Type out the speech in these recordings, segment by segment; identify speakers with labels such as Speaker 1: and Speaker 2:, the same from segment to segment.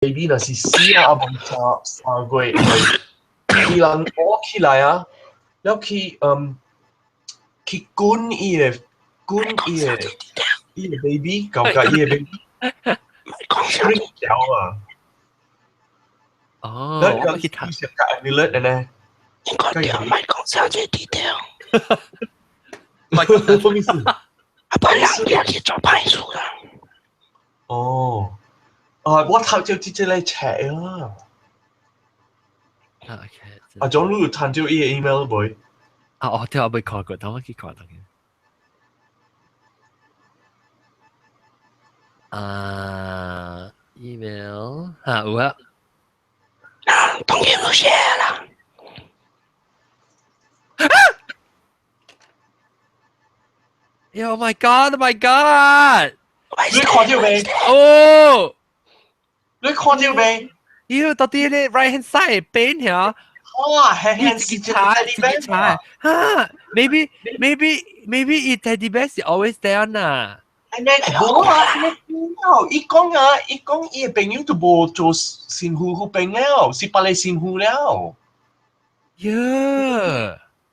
Speaker 1: baby 那是死啊，冇三個月，因為伊人屙起來啊，了去管伊個 baby，搞伊個 baby，佢條啊，
Speaker 2: 哦，我去睇，
Speaker 1: 食夾你咧呢？
Speaker 3: 應該點咪講晒啲 detail，
Speaker 2: 唔係
Speaker 1: 什麼事？
Speaker 3: 不然要去做派出啦。
Speaker 1: 哦，我頭就直接嚟 check 啦。阿John 你有睇到伊個 email 未？
Speaker 2: 我聽我未看過，等我去看下。email 有啊。
Speaker 3: 當然冇寫啦。
Speaker 2: Oh my god! Oh my god!
Speaker 1: 你看到未？
Speaker 2: 哦，
Speaker 1: 你看到未？
Speaker 2: 到底你 right hand side 邊條？
Speaker 1: 哇，係
Speaker 2: 自己查哈 maybe it teddy bear is always there 呐。
Speaker 1: 冇啊，伊講伊個朋友都冇做善護病了，是別嚟善護了。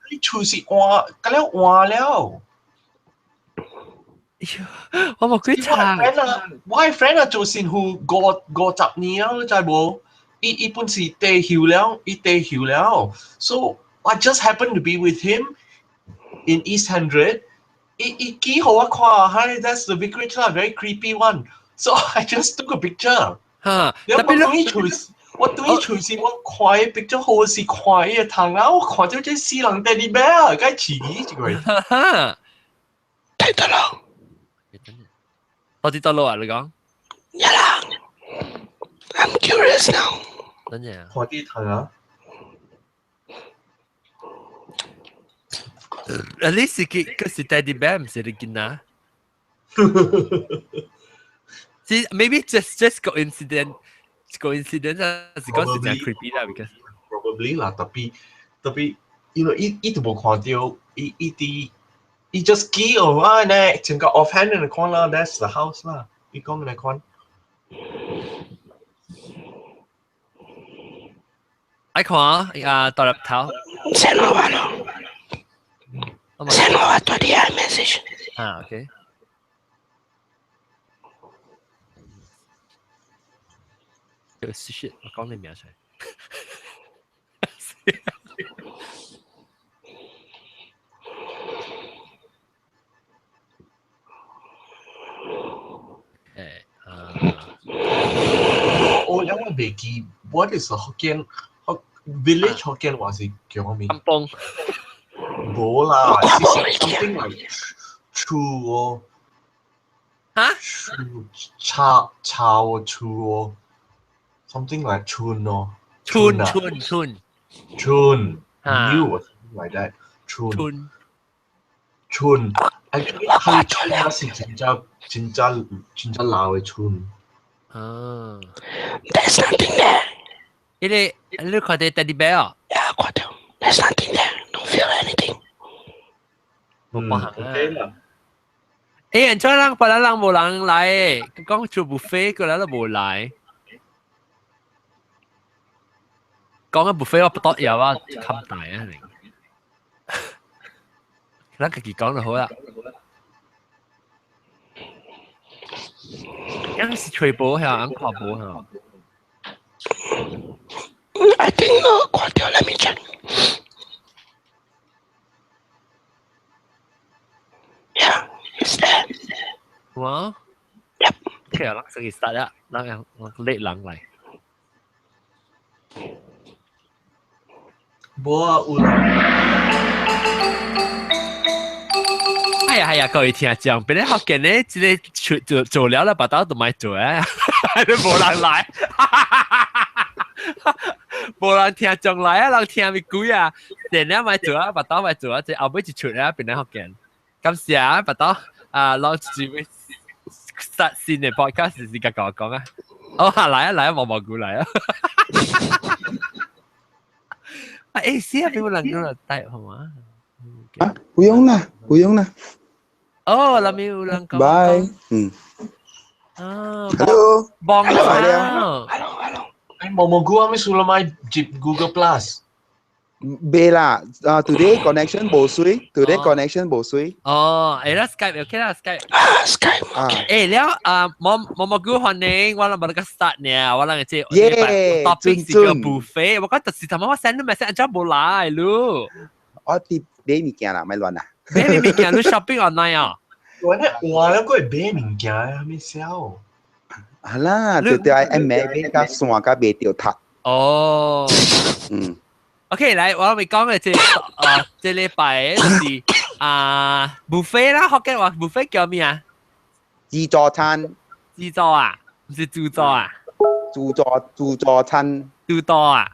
Speaker 1: 你隨時換，咁樣換了。
Speaker 2: 我冇幾查。
Speaker 1: 我係 friend 啊，做善護50年了，你知冇？伊本是退休了， so I just happened to be with him in East 100. 伊幾好啊看，嗨 ，that's the Vicarage lah, very creepy one. So I just took a picture.
Speaker 2: 哈，
Speaker 1: 我對伊隨時我看伊 picture 好是看伊個頭啊，我看到這死人 teddy bear，該遲疑一個。
Speaker 2: 哈，
Speaker 3: 睇得咯。
Speaker 2: 到底到路啊？你講？
Speaker 3: 一啦。I'm curious now。
Speaker 2: 真嘅。
Speaker 1: 看啲頭啊。
Speaker 2: At least 佢是 teddy bear 唔是你見啊。See, maybe just coincidence 啊，是講是真 creepy 啦，because
Speaker 1: probably 啦，tapi you know 伊都冇看到，伊 just 記哦啊呢，整個 offhand 嚟看啦 ，that's the house 啦，伊講嚟看。
Speaker 2: I 看啊，獨立頭。
Speaker 3: send 我話咯。send 我話多啲 message。OK。shit，
Speaker 2: 我講你名出嚟。
Speaker 1: 我因為未記 ，what is the Hokkien village Hokkien 話是叫咩名？
Speaker 2: 甘榜。
Speaker 1: 冇啦，係 something like true 哦。
Speaker 2: 嚇？
Speaker 1: 抄哦 true 哦 ，something like 春哦。
Speaker 2: 春。
Speaker 1: New or something like that. 春。Actually 係春啊，是真正老嘅春。
Speaker 3: There's nothing there.
Speaker 2: 你看到 teddy bear？
Speaker 3: Yeah， 看到。There's nothing there. Don't feel anything.
Speaker 2: 冇辦法啦。人出人別人冇人嚟，講做 buffet 個人都冇嚟。講緊 buffet 我不多有啊，咁大啊你。咱自己講就好啦。樣是吹波係安跨波係。
Speaker 3: I think 我看到 let me check. Yeah, it's there.
Speaker 2: 哇
Speaker 3: Yep.
Speaker 2: OK 啊，咱先 start 啦，咱叻人嚟。
Speaker 1: 冇啊，有
Speaker 2: 係啊，各位聽眾，俾你學嘅呢，即係做了啦，把刀都咪做啊，你冇人嚟，冇人聽眾嚟啊，人聽咪攰啊，電了咪做啊，把刀咪做啊，即係後尾就出啊，俾你學嘅。咁時啊，把刀launch 住會實線嘅 podcast 時間講啊，嚟啊，毛毛菇嚟啊。siapa yang ulang type homa?
Speaker 4: Uyong na.
Speaker 2: Oh, lami ulang kau.
Speaker 4: Bye.
Speaker 2: Ah,
Speaker 4: Hello.
Speaker 2: bong.
Speaker 3: Hello.
Speaker 1: 毛菇阿咪输了买接 Google Plus。
Speaker 4: 未啦，today connection 無水，today connection 無水。
Speaker 2: 哦，誒啦 Skype OK 啦 Skype。Skype
Speaker 4: 啊，
Speaker 2: 誒了毛菇歡迎，我諗冇得個 start 呢，我諗即係
Speaker 4: 耶
Speaker 2: topic 是叫 buffet，我覺得是頭先我 send 你 message 咗冇來咯。
Speaker 4: 我啲買物件啦，咪亂啦。
Speaker 2: 咩物件你 shopping online 啊？
Speaker 1: 我咧話了個係買物件啊，咪笑。
Speaker 4: 係啦，對對，係買邊個線個買條塔。
Speaker 2: 哦。
Speaker 4: 嗯。
Speaker 2: OK，嚟，我咪講嘅這禮拜就是buffet 啦，學嘅話 buffet 叫咩啊？
Speaker 4: 自助餐。
Speaker 2: 自助啊？唔是自助啊？
Speaker 4: 自助餐。
Speaker 2: 自助啊？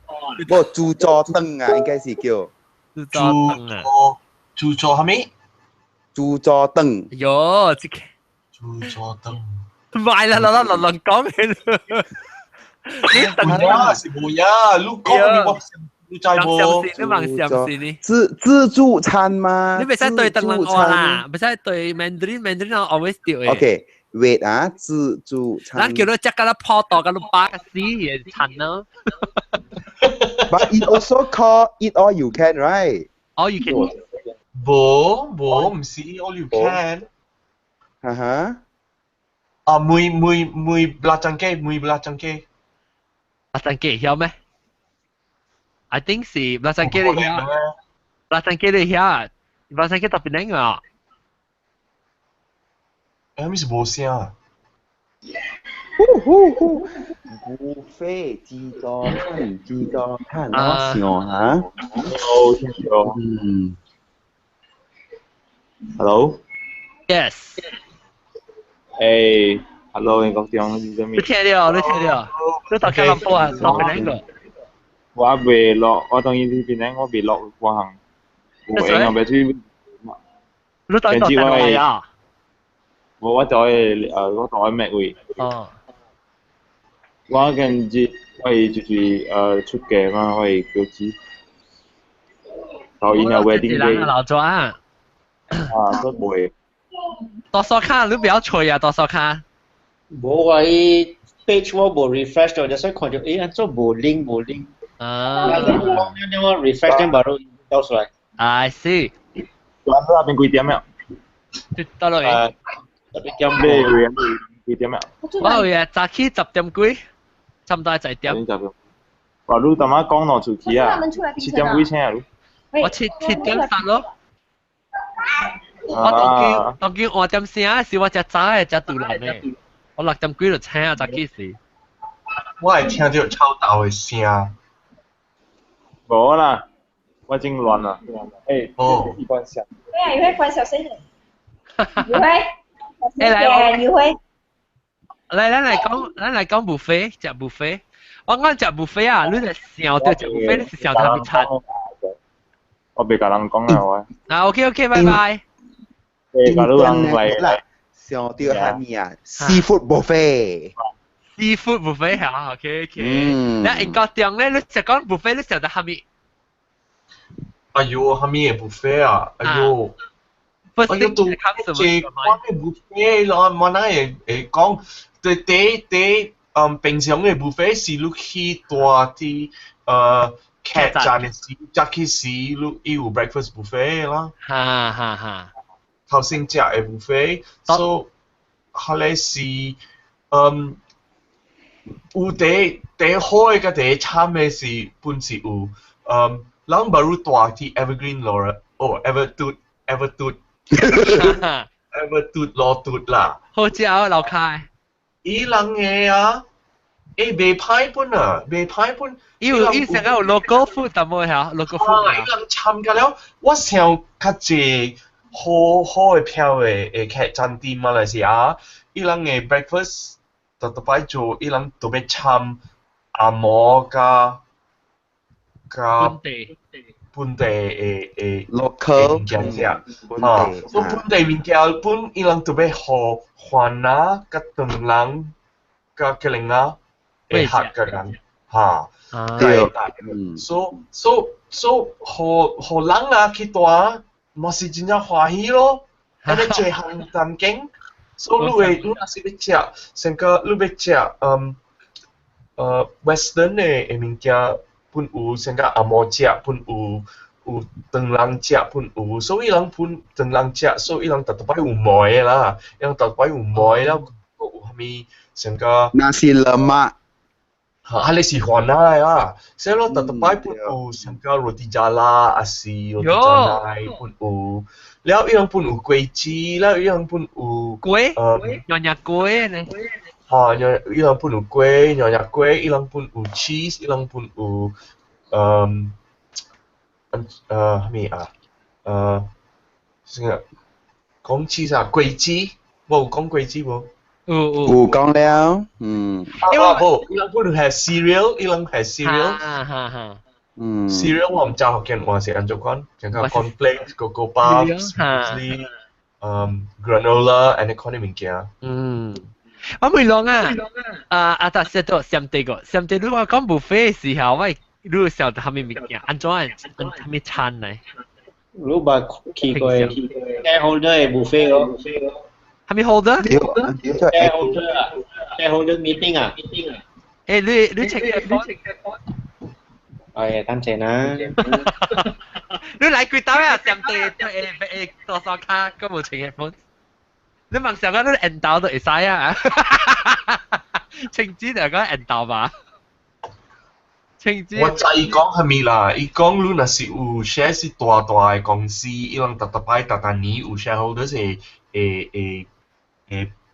Speaker 4: 不，自助燈啊，應該是叫。
Speaker 2: 自助燈啊？
Speaker 1: 自助係咪？
Speaker 4: 自助燈。
Speaker 2: 喲，即係。
Speaker 1: 自助燈。
Speaker 2: 唔係啦，亂講嘅。
Speaker 1: 冇呀，是冇呀，你講你話。
Speaker 2: 你忙上事呢？
Speaker 4: 自助餐嗎？
Speaker 2: 你唔使對鄧冷話啦，唔使對 Mandarin 我 always 掉嘅。
Speaker 4: OK， wait 啊，自助餐。
Speaker 2: 咱叫你食個泡豆，個巴個死嘢餐咯。
Speaker 4: But it also call eat all you can, right?
Speaker 2: All you can.
Speaker 1: 冇，唔是 all you can。梅辣醬雞，梅辣醬雞。
Speaker 2: 辣醬雞曉咩？I think 是辣醬雞你曉，辣醬雞你曉，辣醬雞特別靚啊！
Speaker 1: 咪是冇聲。
Speaker 4: buffet 自助餐，我想下。
Speaker 5: Hello，聽到。Hello。
Speaker 2: Yes。
Speaker 5: Hello，你講tiếng gì cho mình？
Speaker 2: 你聽到，你大家諗波啊，特別靚個。
Speaker 5: 我未落，我當然呢邊咧，我未落過行。我未去。
Speaker 2: 你在度等我呀？
Speaker 5: 我在咩位？
Speaker 2: 哦。
Speaker 5: 我跟住我係出嘅嘛，我係叫子。導演有 wedding day。
Speaker 2: 老咗啊！
Speaker 5: 都會。
Speaker 2: 多數卡你不要吹啊，多數卡。
Speaker 6: 冇我啲 page 我冇 refresh 咗，就所以看到安做冇 link。你我 refresh 咗baru到出來。
Speaker 2: I see。
Speaker 5: 咁那邊幾點呀？
Speaker 2: 到落嚟。
Speaker 5: 咁咩幾點呀？
Speaker 2: 我呀，早起10點幾，差唔多10點。
Speaker 5: 話你當晚講落出去啊？7點幾先啊？
Speaker 2: 我7點3咯。我當見5點聲是我只早嘅只杜蘭嘅，我6點幾就請啊，早起時。
Speaker 1: 我係聽到臭豆嘅聲。
Speaker 5: 冇啦，我真亂啦。
Speaker 1: 一
Speaker 6: 關小。對啊，你會關小聲嘅。你會。你會。
Speaker 2: 咱嚟講 buffet， 食 buffet。我講食 buffet 啊，你係想到食 buffet， 你是想到邊餐？
Speaker 5: 我別甲人講啦，我。
Speaker 2: OK， 拜拜。
Speaker 5: 甲你人嚟。
Speaker 4: 想到係咩啊 ？Seafood buffet。Seafood
Speaker 2: buffet 嚇 ，OK。你英國中咧，你食講 buffet， 你想到係咩？
Speaker 1: 哎呦，係咩 buffet 啊？哎呦。我要讀即係講嘅 buffet 咯，我那會講平常嘅 buffet 是你去大啲客棧嘅時，早起時你有 breakfast buffet 啦。頭先食嘅 buffet，so 後來是有第好嘅第慘嘅是本是有人不如大啲 evergreen 落evertooth。evertooth 落tooth 啦，
Speaker 2: 好食啊，老開。
Speaker 1: 伊人嘅啊，未歹本啊，未歹本。
Speaker 2: 伊成個有 local food 但冇嚇 local food 啊。
Speaker 1: 伊人參加了，我想較濟好嘅票嘅客棧店馬來西亞，伊人嘅 breakfast 特擺做，伊人特別參阿摩加本地嘅
Speaker 4: local
Speaker 1: 物件食，所以本地物件本伊人特別好歡啊，甲唐人甲吉靈啊，會合嘅人嚇，對，所好人啊去大，嘛是真正歡喜咯，安尼最行環境，所以你若是要食，成個你要食 Western 嘅物件本有，像個阿摩食本有唐人食本有，所以人本唐人食，所以人特擺有梅啦，人特擺有梅啦，有蝦米像個。
Speaker 4: nasi lemak
Speaker 1: 你是歡奶啦，所以咯特擺本有像個 roti jala 還是 roti canai 本有，แล้ว伊人本有桂枝，แล้ว伊人本有
Speaker 2: 龜，nyonya龜呢？
Speaker 1: 伊人本有龜，nyonya龜，伊人本有 cheese，伊人本有咩啊？講 cheese 啊，桂枝，冇講桂枝冇。
Speaker 2: 有
Speaker 4: 講了，
Speaker 1: 冇，伊人本有係 cereal，伊人係 cereal。cereal 我唔知學見話是按照講，像個 cornflakes、cocoa puffs、muesli、granola，and 嗰啲物件。
Speaker 2: 我未講啊，但係都上帝你話講 buffet 嘅時候，喂，你時候係咪物件？安怎係咪餐嚟？
Speaker 6: 如果去過 shareholder 嘅 buffet 咯，
Speaker 2: 係咪
Speaker 6: shareholder meeting 啊？
Speaker 2: 誒，你 check 嘅。
Speaker 6: 哎，等陣啊！
Speaker 2: 你嚟幾多啊？上帝多少卡都冇請嘅款。你問上個都引導都會使啊！情節就講引導吧。情節。
Speaker 1: 我知伊講係咪啦？伊講你若是有 share 是大嘅公司，伊人特擺年有 shareholder 是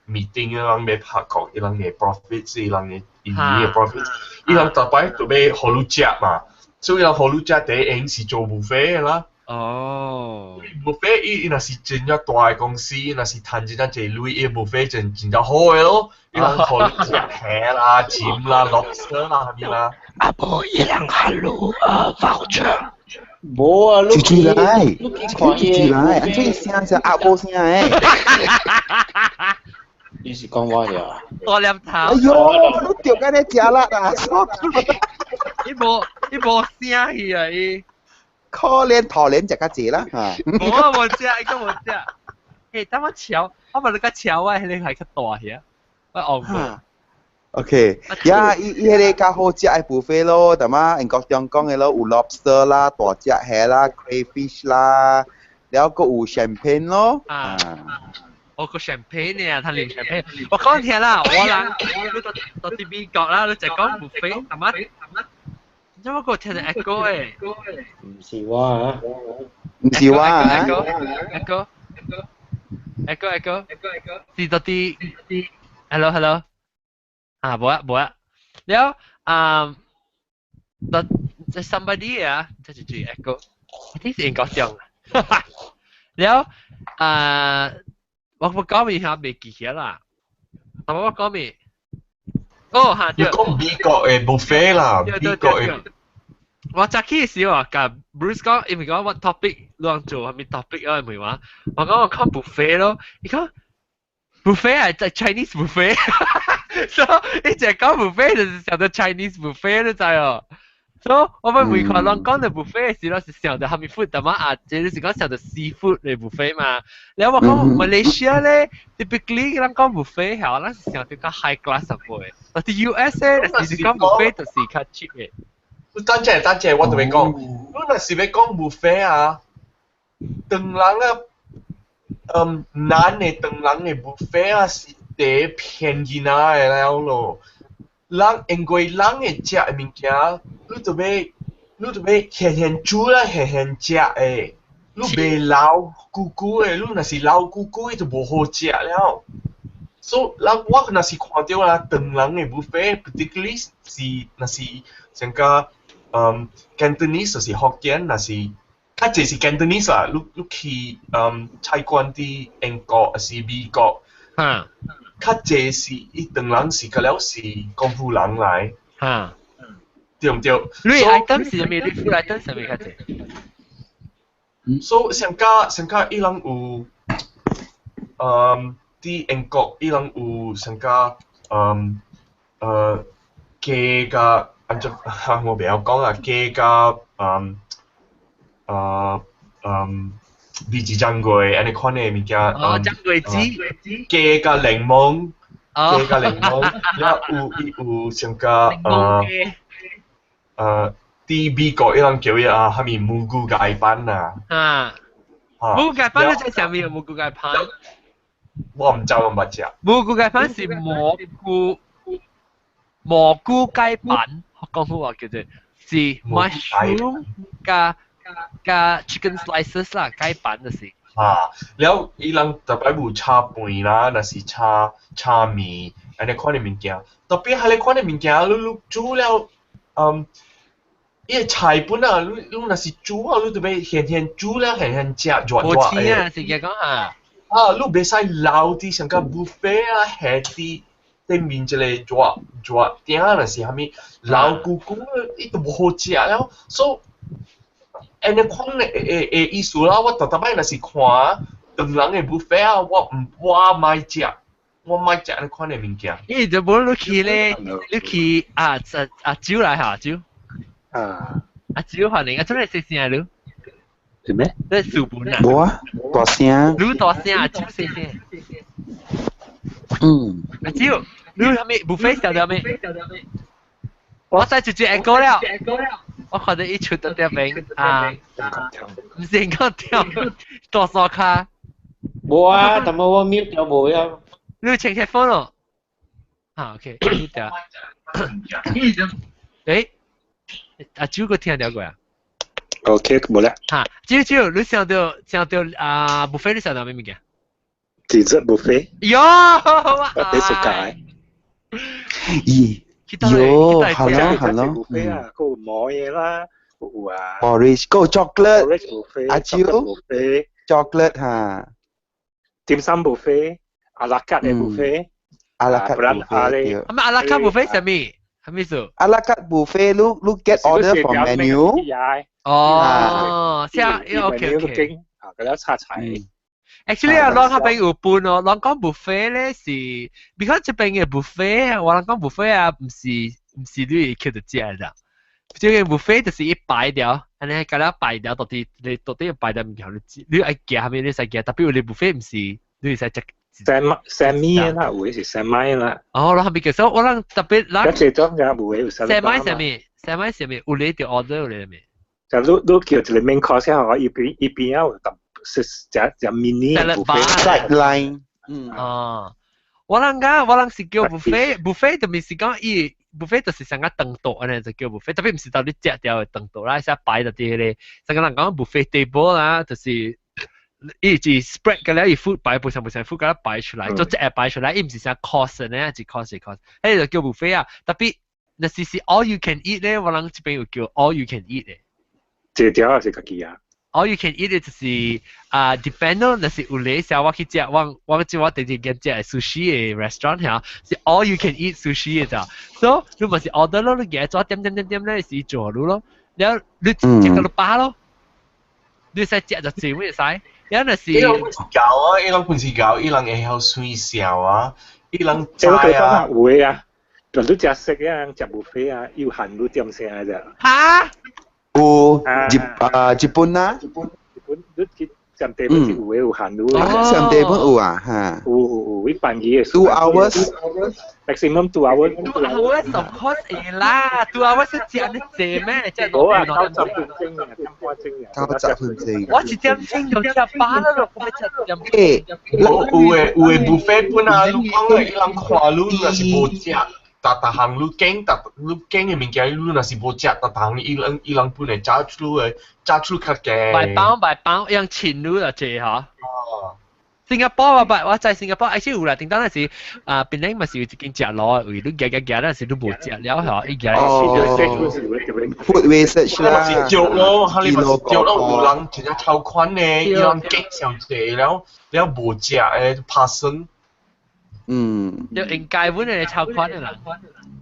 Speaker 1: meeting，伊人要拍擴，伊人嘅 profit， 伊人嘅 profit， 伊人特擺就要好你食嘛，所以伊人好你食第一樣是做 buffet 嘅啦。buffet 伊若是真正大嘅公司，若是賺真正濟鐳，伊 buffet 真正好嘅咯。伊人好你食蝦啦、尖啦、lobster 啦，係咪啦？
Speaker 3: 阿婆伊人hello voucher。
Speaker 6: 冇啊，
Speaker 4: 住來，
Speaker 6: 住
Speaker 4: 來，安怎聲是阿婆聲誒？
Speaker 6: 你是講我呀？
Speaker 2: 多兩頭。
Speaker 4: 哎呦，你掉緊你食啦啊！
Speaker 2: 伊無聲去啊伊。
Speaker 4: 可憐拖臉食較濟啦嚇。
Speaker 2: 冇食，伊個無食。等我瞧，我問你個瞧啊，你係較大些，我學過。
Speaker 4: OK，呀，伊迄個較好食嘅 buffet 咯，但嘛英國中講嘅咯，有 lobster 啦、大隻蝦啦、crayfish 啦，แล้วก็有 champagne 咯。
Speaker 2: 我個 champagne 呢，他連 champagne， 我講聽啦，我啦，你到 TV 講啦，你就講 buffet，係嘛？因為我聽到 echo 誒。
Speaker 6: 唔是我啊。
Speaker 4: 唔是我啊。
Speaker 2: echo，是到啲 hello。冇啊，แล้วthe somebody 啊，即係注 echo， 呢是英國上，แล้ว我講咩下未記起啦，我講咩？嚇，
Speaker 1: 你講美國嘅 buffet 啦，美國嘅。
Speaker 2: 我早起嘅時候啊，跟 Bruce 講，因為講what topic 亂做，係咪 topic 啊？唔係話，我講 buffet 咯，你講 buffet 係在 Chinese buffet。所以一直講 buffet 就是想到 Chinese buffet 你知哦。所以我們每個人講到 buffet 嘅時候是想到 Hami food，但係這就是講想到 seafood 嘅 buffet 嘛。然後我講 Malaysia 咧 ，typically 人講 buffet 係，人是想到個 high class 嘅。但係 US 咧，就是講 buffet 就是較 cheap 嘅。
Speaker 1: 等陣，我同你講，你若是要講 buffet 啊，唐人啊，難嘅唐人嘅 buffet 啊是。第便宜哪嘅了咯，人因為人嘅食嘅物件，你就要現煮啦，現食嘅，你袂老久久嘅，你若是老久久，伊就無好食了。所以我若是看到啦，唐人嘅 buffet，particularly 是若是像個Cantonese 就是福建，若是較濟是 Cantonese 啊，你去菜館啲英國還是美國。較濟是伊唐人是個了是功夫人來，對唔對？
Speaker 2: 你 item 是咩？你 food item 係咩較濟？
Speaker 1: 所以上加伊人有啲英國伊人有上加雞甲，按照我袂曉講啊，雞甲荔枝醬桂，安尼款嘅物件。
Speaker 2: 醬桂子。
Speaker 1: 雞甲檸檬。嘅個檸檬，了有像個啲美國一人叫嘢啊，係咪蘑菇芥班啊？
Speaker 2: 蘑菇芥班你在上面有蘑菇芥班？
Speaker 1: 我唔知我唔知。
Speaker 2: 蘑菇芥班是蘑菇芥班，講好話叫做是 mushroom 加 chicken slices 啦，芥班就是。
Speaker 1: 了伊人特別有炒飯啦，那是炒麵，安尼款嘅物件。特別係你款嘅物件，你煮了，伊個菜本啊，你那是煮啊，你特別現煮了現食熱
Speaker 2: 冇錢啊，是嘅講下。
Speaker 1: 你袂使留啲像個 buffet 啊，下啲對面一個熱點啊，那是蝦米留咕咕，伊都無好食了，所以。安尼款嘅意思啦，我特別那是看當人嘅 buffet 啊，我買食，我買食安尼款嘅物件。
Speaker 2: 咦，就冇你去咧，你去阿蕉來嚇蕉。阿蕉可能阿蕉嚟食先啊，你。
Speaker 3: 係咩？
Speaker 2: 你薯本啊？
Speaker 4: 冇啊，大聲。
Speaker 2: 你大聲阿蕉食先。阿蕉，你係咪 buffet 食咗未？我再直接嗌過了。我看到一出到啲名唔是講跳多少卡？
Speaker 6: 冇啊，但係我 mute 掉冇啊。
Speaker 2: 你請 headphone 咯？OK，mute 掉。誒，阿蕉個聽到過啊
Speaker 3: ？OK，冇啦。
Speaker 2: 蕉，你想到buffet 你想到咩物件
Speaker 3: ？dessert buffet。
Speaker 2: 喲，
Speaker 3: 你食解？
Speaker 4: 咦？有 ，hello，buffet
Speaker 3: 啊，嗰個摸嘢啦，嗰個啊
Speaker 4: ，orange，嗰個 chocolate， 阿蕉
Speaker 3: buffet，chocolate
Speaker 4: 嚇，
Speaker 3: 點心 buffet，阿拉卡嘅 buffet，
Speaker 4: 阿拉卡 buffet，
Speaker 2: 係咪阿拉卡 buffet 係咩？係咩數？
Speaker 4: 阿拉卡 buffet，你 get order from menu，
Speaker 2: 哦，即係 OK，
Speaker 3: 啊，嗰啲叉柴。
Speaker 2: Actually 啊，攞嗰邊有半哦，攞講 buffet 咧是，because 這邊嘅 buffet，我講 buffet 啊，唔是你叫做食㗎，即係 buffet 就是一擺條，安尼係咁擺條，到底要擺條物件你愛夾係咪你使夾？特別有你 buffet 唔是，你使食。
Speaker 3: 三米啦，會是三米啦。
Speaker 2: 哦，攞邊嘅，所以我諗特別攞。
Speaker 3: 一隻裝嘅會有三米
Speaker 2: 上面有你條 order 有你咩？
Speaker 3: 就你叫一個 main course 後，一邊有食只 mini
Speaker 4: sideline。
Speaker 2: 我諗是叫 buffet 就咪是講伊 buffet 就是成個長度安尼就叫 buffet，特別唔是到你食掉嘅長度啦，係擺到啲咧，成個人講 buffet table 啦，就是伊是 spread 嘅咧，伊 food 擺部上 food 嘅咧擺出嚟，做只係擺出嚟，伊唔是成 course 咧，係 course，誒就叫 buffet 啊，特別那是 all you can eat 咧，我諗呢邊有叫 all you can eat 嘅。
Speaker 3: 這條係自己啊。
Speaker 2: All you can eat 就是depend 咯，那是有嚟時候我去食，我第二間食係 sushi 嘅 restaurant 嚇，是 all you can eat sushi 嘅咋，所以你咪是 order 咯，你嘢做點咧是做咯，然後你食到你飽咯，你使食就自會使，然後那是。
Speaker 1: 伊人本事教啊，伊人本事教，伊人會曉水笑啊，伊人知啊。
Speaker 3: 會啊，就你食食啊，食 buffet 啊，要行到點聲嘅啫。
Speaker 2: 嚇？
Speaker 4: 有日本啦，
Speaker 3: 日本你去上地本是有行路
Speaker 4: 啊，上地本有啊，嚇。
Speaker 3: 有一班嘢。
Speaker 4: 2 hours。maximum
Speaker 3: 2 hours。2
Speaker 2: hours of course 係啦，2 hours 食你借咩？即係
Speaker 3: 我啊90分鐘啊，90分鐘。
Speaker 2: 我一點鐘就食飽啦，我咪食點。
Speaker 1: 有嘅 buffet 本啊，你講嘅伊人看你若是無食。逐項你揀嘅物件，你若是無食，逐項伊人本嚟炸出較勁。
Speaker 2: 擺包，用錢你就借嚇。新加坡我在新加坡，而且有啦，頂當那是檳城咪是有一間食咯，為你夾，那是你無食了嚇，伊夾。
Speaker 4: food wastage 啦。
Speaker 1: 咪是腳咯，嚇你咪是腳咯，有人直接偷款嘅，伊人激上濟了無食誒拍身。
Speaker 2: 要應該本嚟炒款嘅人。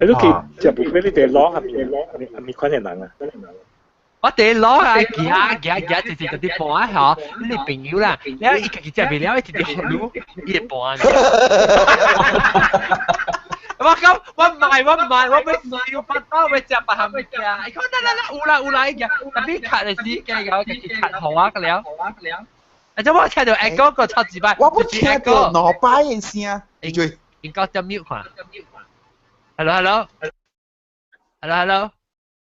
Speaker 3: 你都見食 buffet 你哋攞係咪款嘅人啊？
Speaker 2: 我哋攞啊，夾，直接嗰啲盤嚇，你哋朋友啦，你一家己食未了，一直學擼，伊個盤。我講我唔係，我咪笑不到，我食白鹹嘅。你講得，有啦嘅，特別卡嚟試嘅，有嘅卡好啊嘅了。而且我聽到誒嗰個超級白，
Speaker 4: 我冇聽到腦擺嘅聲，
Speaker 2: 應該點 mute 看。Hello，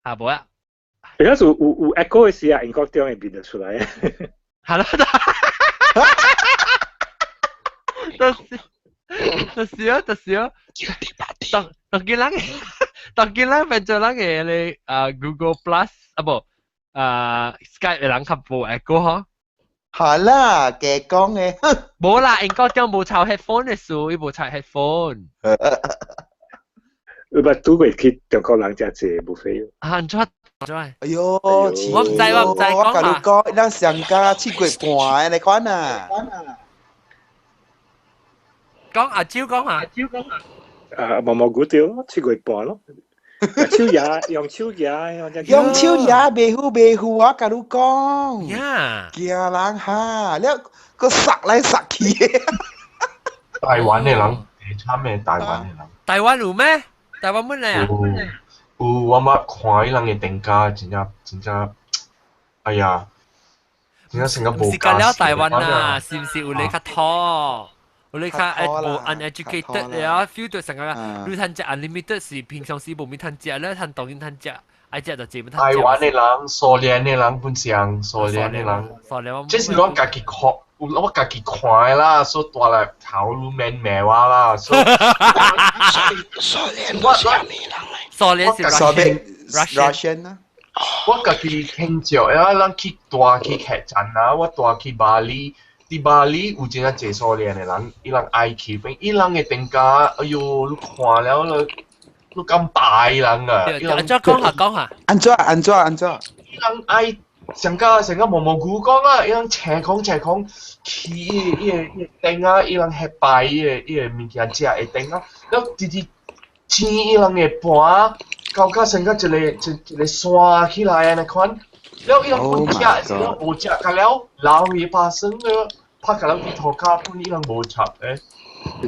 Speaker 2: 下冇啊。
Speaker 5: 而家有 echo 嘅時啊，應該點會變得出來。
Speaker 2: Hello，特少。當見人變做人嘅你Google Plus 不Skype 嘅人較無 echo 嗬。
Speaker 4: 係啦，嘅講嘅。
Speaker 2: 冇啦，應該點冇抄 headphone 嘅數，伊冇抄 headphone。
Speaker 5: 你咪都會去中國人家借無費。
Speaker 2: 安怎？
Speaker 4: 哎呦，
Speaker 2: 我唔知，
Speaker 4: 我甲你講，咱上家7月半你看啊。
Speaker 2: 講阿蕉講下。
Speaker 5: 毛毛菇條7月半咯。用手嘢，袂好，我甲你講。
Speaker 2: 呀，
Speaker 4: 驚人嚇，你個殺來殺去嘅。
Speaker 1: 台灣嘅人，差咩？台灣嘅人。
Speaker 2: 台灣有咩？台灣乜嚟啊？
Speaker 1: 有我捌看伊人嘅定價，真正，哎呀，真正成個無價。
Speaker 2: 是講了台灣啊，是唔是有你較拖？有你較無 uneducated 了 ，feel 到成個你趁食 unlimited 是平常時無咪趁食咧，趁當然趁食，愛食就盡咪趁食。
Speaker 1: 台灣嘅人、蘇聯嘅人本上，蘇聯嘅人，即是講家己看，我家己看嘅啦，所以大來頭路面咩話啦，所以。
Speaker 2: 蘇聯是
Speaker 4: Russian 啊。
Speaker 1: 我家己聽着，咱去大去客棧啊，我大去巴黎。啲巴黎有真係濟蘇聯嘅人，伊人愛去，伊人嘅定價，哎呦，你看了你咁大人啊！
Speaker 2: 安怎講下？
Speaker 4: 安怎？
Speaker 1: 伊人愛成個毛毛菇講啊，伊人斜講去伊個頂啊，伊人吃敗伊個物件食會頂啊，แล้ว直錢伊人嘅盤，到成個一個山起來啊，你看。แล้ว伊人本食，伊人無食個了，老嘢發生了，拍個了啲頭殼，本伊人無食誒，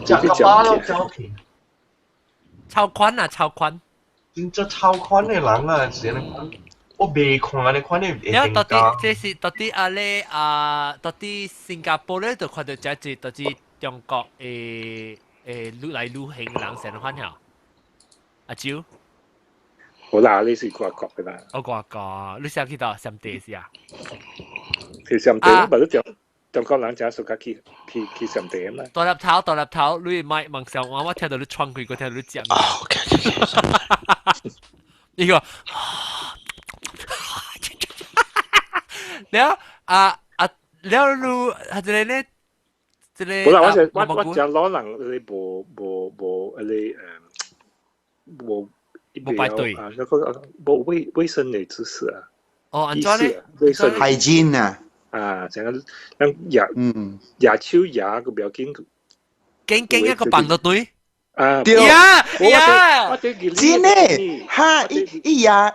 Speaker 1: 食個巴了走去。
Speaker 2: 超寬。
Speaker 1: 真正超寬嘅人啊，是你講，我未看你看你會定價。
Speaker 2: 這是到底到底新加坡咧，就看到這隻到底中國愈來愈行人成款呀？阿蕉。
Speaker 5: 好啦，你是外國嘅啦。
Speaker 2: 我外國，你想去到上地是啊？
Speaker 5: 去上地，我都中國人就屬去上地啊嘛。
Speaker 2: 大粒頭，你咪問上我聽到你窗佢，我聽到你講。
Speaker 3: OK。
Speaker 2: 呢個，แล้วแล้วรู้อะไรเนี่ย
Speaker 5: 好啦，我就攞人你無
Speaker 2: 不排隊
Speaker 5: 啊，那個無衛生的知識啊。
Speaker 2: 哦，安怎咧？
Speaker 5: 衛生
Speaker 4: hygiene 啊。
Speaker 5: 啊，成個牙手牙個表經
Speaker 2: 一個綁到隊。
Speaker 5: 啊，
Speaker 4: 對
Speaker 2: 呀，
Speaker 4: 真誒，哈！伊牙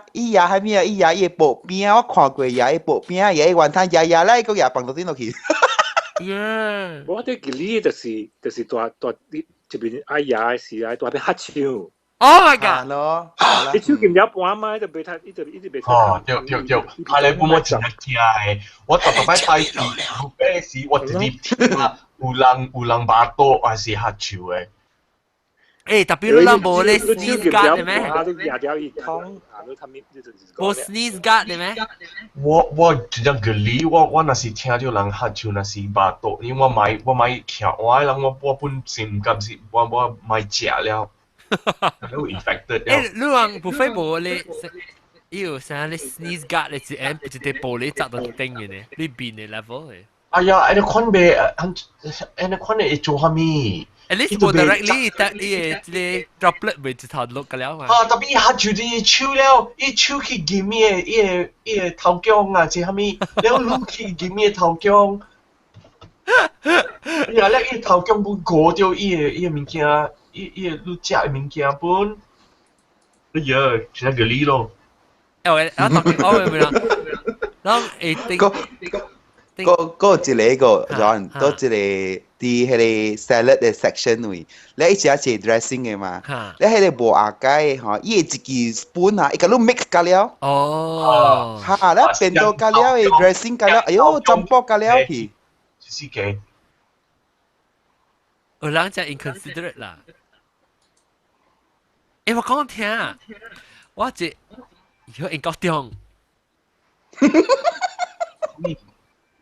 Speaker 4: 係咩啊？伊牙伊薄邊，我看過牙伊薄邊，牙伊完攤牙咧，個牙綁到頂落去。
Speaker 2: 呀！
Speaker 5: 我啲佢就是大啲這邊哎呀是啊，大邊黑超。
Speaker 2: Oh my god！
Speaker 4: 咯，
Speaker 5: 你超見有半米就俾他，一直俾他。
Speaker 1: 哦，對，係你本我真係聽嘅，我特別睇住後邊時，我直接聽啊，有人把刀還是黑潮嘅。
Speaker 2: 誒，特別你諗冇你 sneeze guard 嘅咩？冇 sneeze guard 嘅咩？
Speaker 1: 我真正個理，我那時聽到人黑潮，那時把刀，因為我買徛我人我本身唔敢是，我買食了。都 infected
Speaker 2: 誒，你話無非冇你，要成你 sneeze guard 你只 M 只隻玻璃砸到頂嘅呢，你變嘅 level 嘅。
Speaker 1: 哎呀，你看未？你看你做下咩
Speaker 2: ？At least 冇 directly 得呢啲 droplet 咪直頭落㗎了嘛。
Speaker 1: 啊，特別下住啲手了，一手去見咩？一頭姜啊，即係咩？แล้วลูก去見咩頭姜？哎呀，你頭姜本過掉一物件。你食嘅物件本，哎呀，真係個理咯。
Speaker 2: 我特別啦，然後
Speaker 4: 一個 John，多一個啲迄個 salad 嘅 section 位，你一隻dressing 嘅嘛，你迄個無牙解嚇，伊一支 spoon 啊，伊個攏 mix 加了。
Speaker 2: 哦。
Speaker 4: 嚇，你變到加了嘅 dressing 加了，哎呦，浸爆加了去。
Speaker 1: 是嘅。
Speaker 2: 有人就 inconsiderate 啦。誒，我講聽啊，我一有英國中，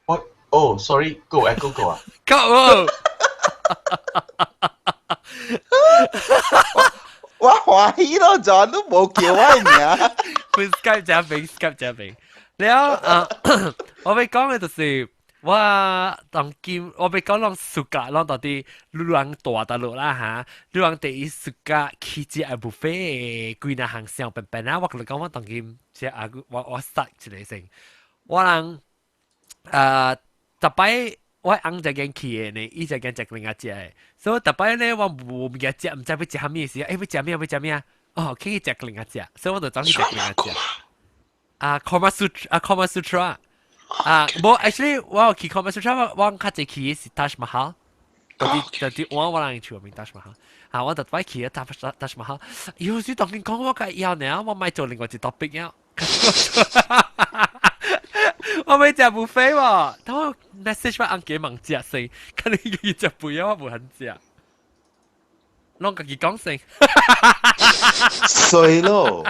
Speaker 1: 我哦，sorry，go 啊，go 啊。
Speaker 2: 夠
Speaker 4: 我懷疑咯，就都冇叫我名。
Speaker 2: 佢 Skype 這邊 Skype 這邊，แล้ว我被講嘅就是我當今我被講攏暑假攏到底路人大大陸啦嚇，路人第一暑假去只係 buffet 幾那行上便便啊，我同你講我當今即係我殺一個先，我人特擺我翁就間去嘅呢，伊就間食另一隻嘅，所以特擺呢我冇物件食，唔知要食咩事，要食咩要食咩哦，可以食另一隻，所以我就走去食另一隻。Kama Sutra 冇 actually 我去 Kama Sutra 我較濟去是 Taj Mahal， 嗰啲我人去名 Taj Mahal， 我特擺去啊 Taj Mahal， 有時當佢講我嘅要呢，我咪做另外一 topic 呀。我咪食 buffet 喎，等我 message 翻翁幾問食先，看你佢食肥啊，我冇肯食。攏家己講先。
Speaker 4: 衰咯。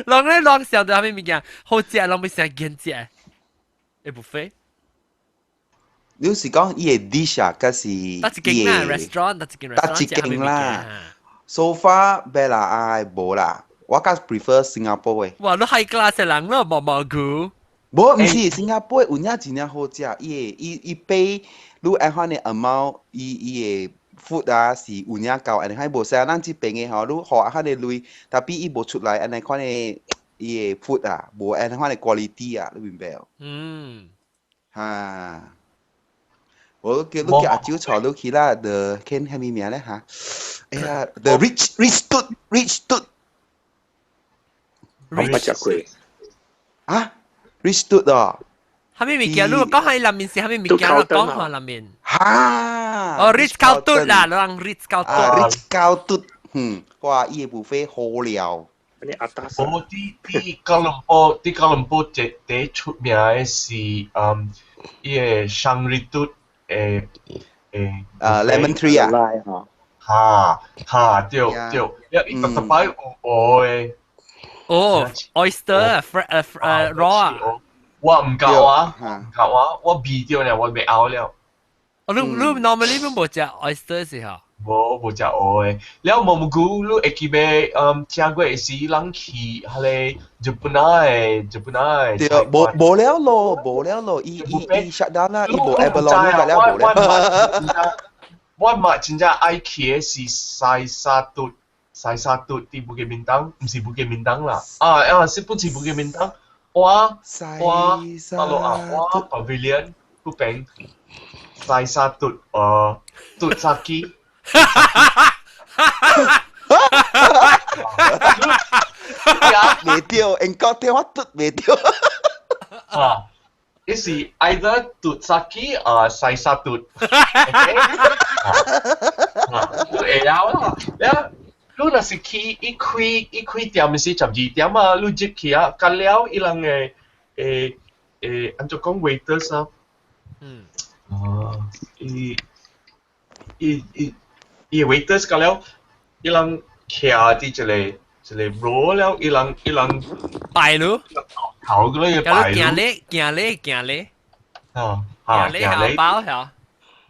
Speaker 2: 攏咧攏想到咩物件好食，攏咪成見食。誒 buffet。
Speaker 4: 你是講伊個 dish 啊，還是伊
Speaker 2: 個 restaurant， 搭一間
Speaker 4: 啦。So far 別啦，唉無啦，我較 prefer 新加坡嘅。
Speaker 2: 哇，你 high class 嘅人咯，毛毛菇。
Speaker 4: 無，毋是新加坡有影真正好食，伊pay 你按款嘅 amount，伊個 food 啊是有影夠，安尼還無說咱這邊嘅吼，你互按款嘅類，但比伊無出來安尼款嘅伊個 food 啊，無按款嘅 quality 啊，你明白無？哈，我叫你叫阿舅坐你去啦 ，the 叫咩名咧嚇？哎呀 ，the rich dude，
Speaker 3: 我冇食過。
Speaker 4: 啊 ？rich dude 哦。
Speaker 2: 係咪物件？你講喺裏面是係咪物件？講喺裏面。
Speaker 4: 哈！
Speaker 2: 哦 ，Ritz Carlton 啦，人 Ritz Carlton。Ritz
Speaker 4: Carlton，哇！伊個 buffet 好料。
Speaker 3: 你阿達。
Speaker 1: 我啲吉隆坡最出名嘅是伊個香瑞嘟
Speaker 4: lemon tree 啊。
Speaker 1: 哈，對，伊特擺有蚵嘅。
Speaker 2: 哦 ，oyster raw 啊。
Speaker 1: 我唔夠啊，我味掉咧，我未咬了。
Speaker 2: 哦，你 normally 都冇食 oyster 時候。
Speaker 1: 冇食蚵嘅，了毛毛菇你會記咩？聽過是人去迄個日本嘅。
Speaker 4: 對，無了咯，伊 shut down 啦，伊無 abalone 㗎了無了。
Speaker 1: 我嘛真正愛去嘅是西沙嘟啲布嘅面燈，唔是布嘅面燈啦。是不是布嘅面燈？我 pavilion 嗰邊西沙嘟嘟沙基。未掉，英國電話嘟未掉。伊是 either 嘟沙基西沙嘟。你會了啦。你若是去一開店是12點啊，你入去啊，干了伊人按怎講 waiters 啊？伊 waiters 干了，伊人徛佇一個 row 了，伊人
Speaker 2: 擺咯，
Speaker 1: 頭嗰啲擺咯。
Speaker 2: 行咧，
Speaker 1: 行
Speaker 2: 包嚇。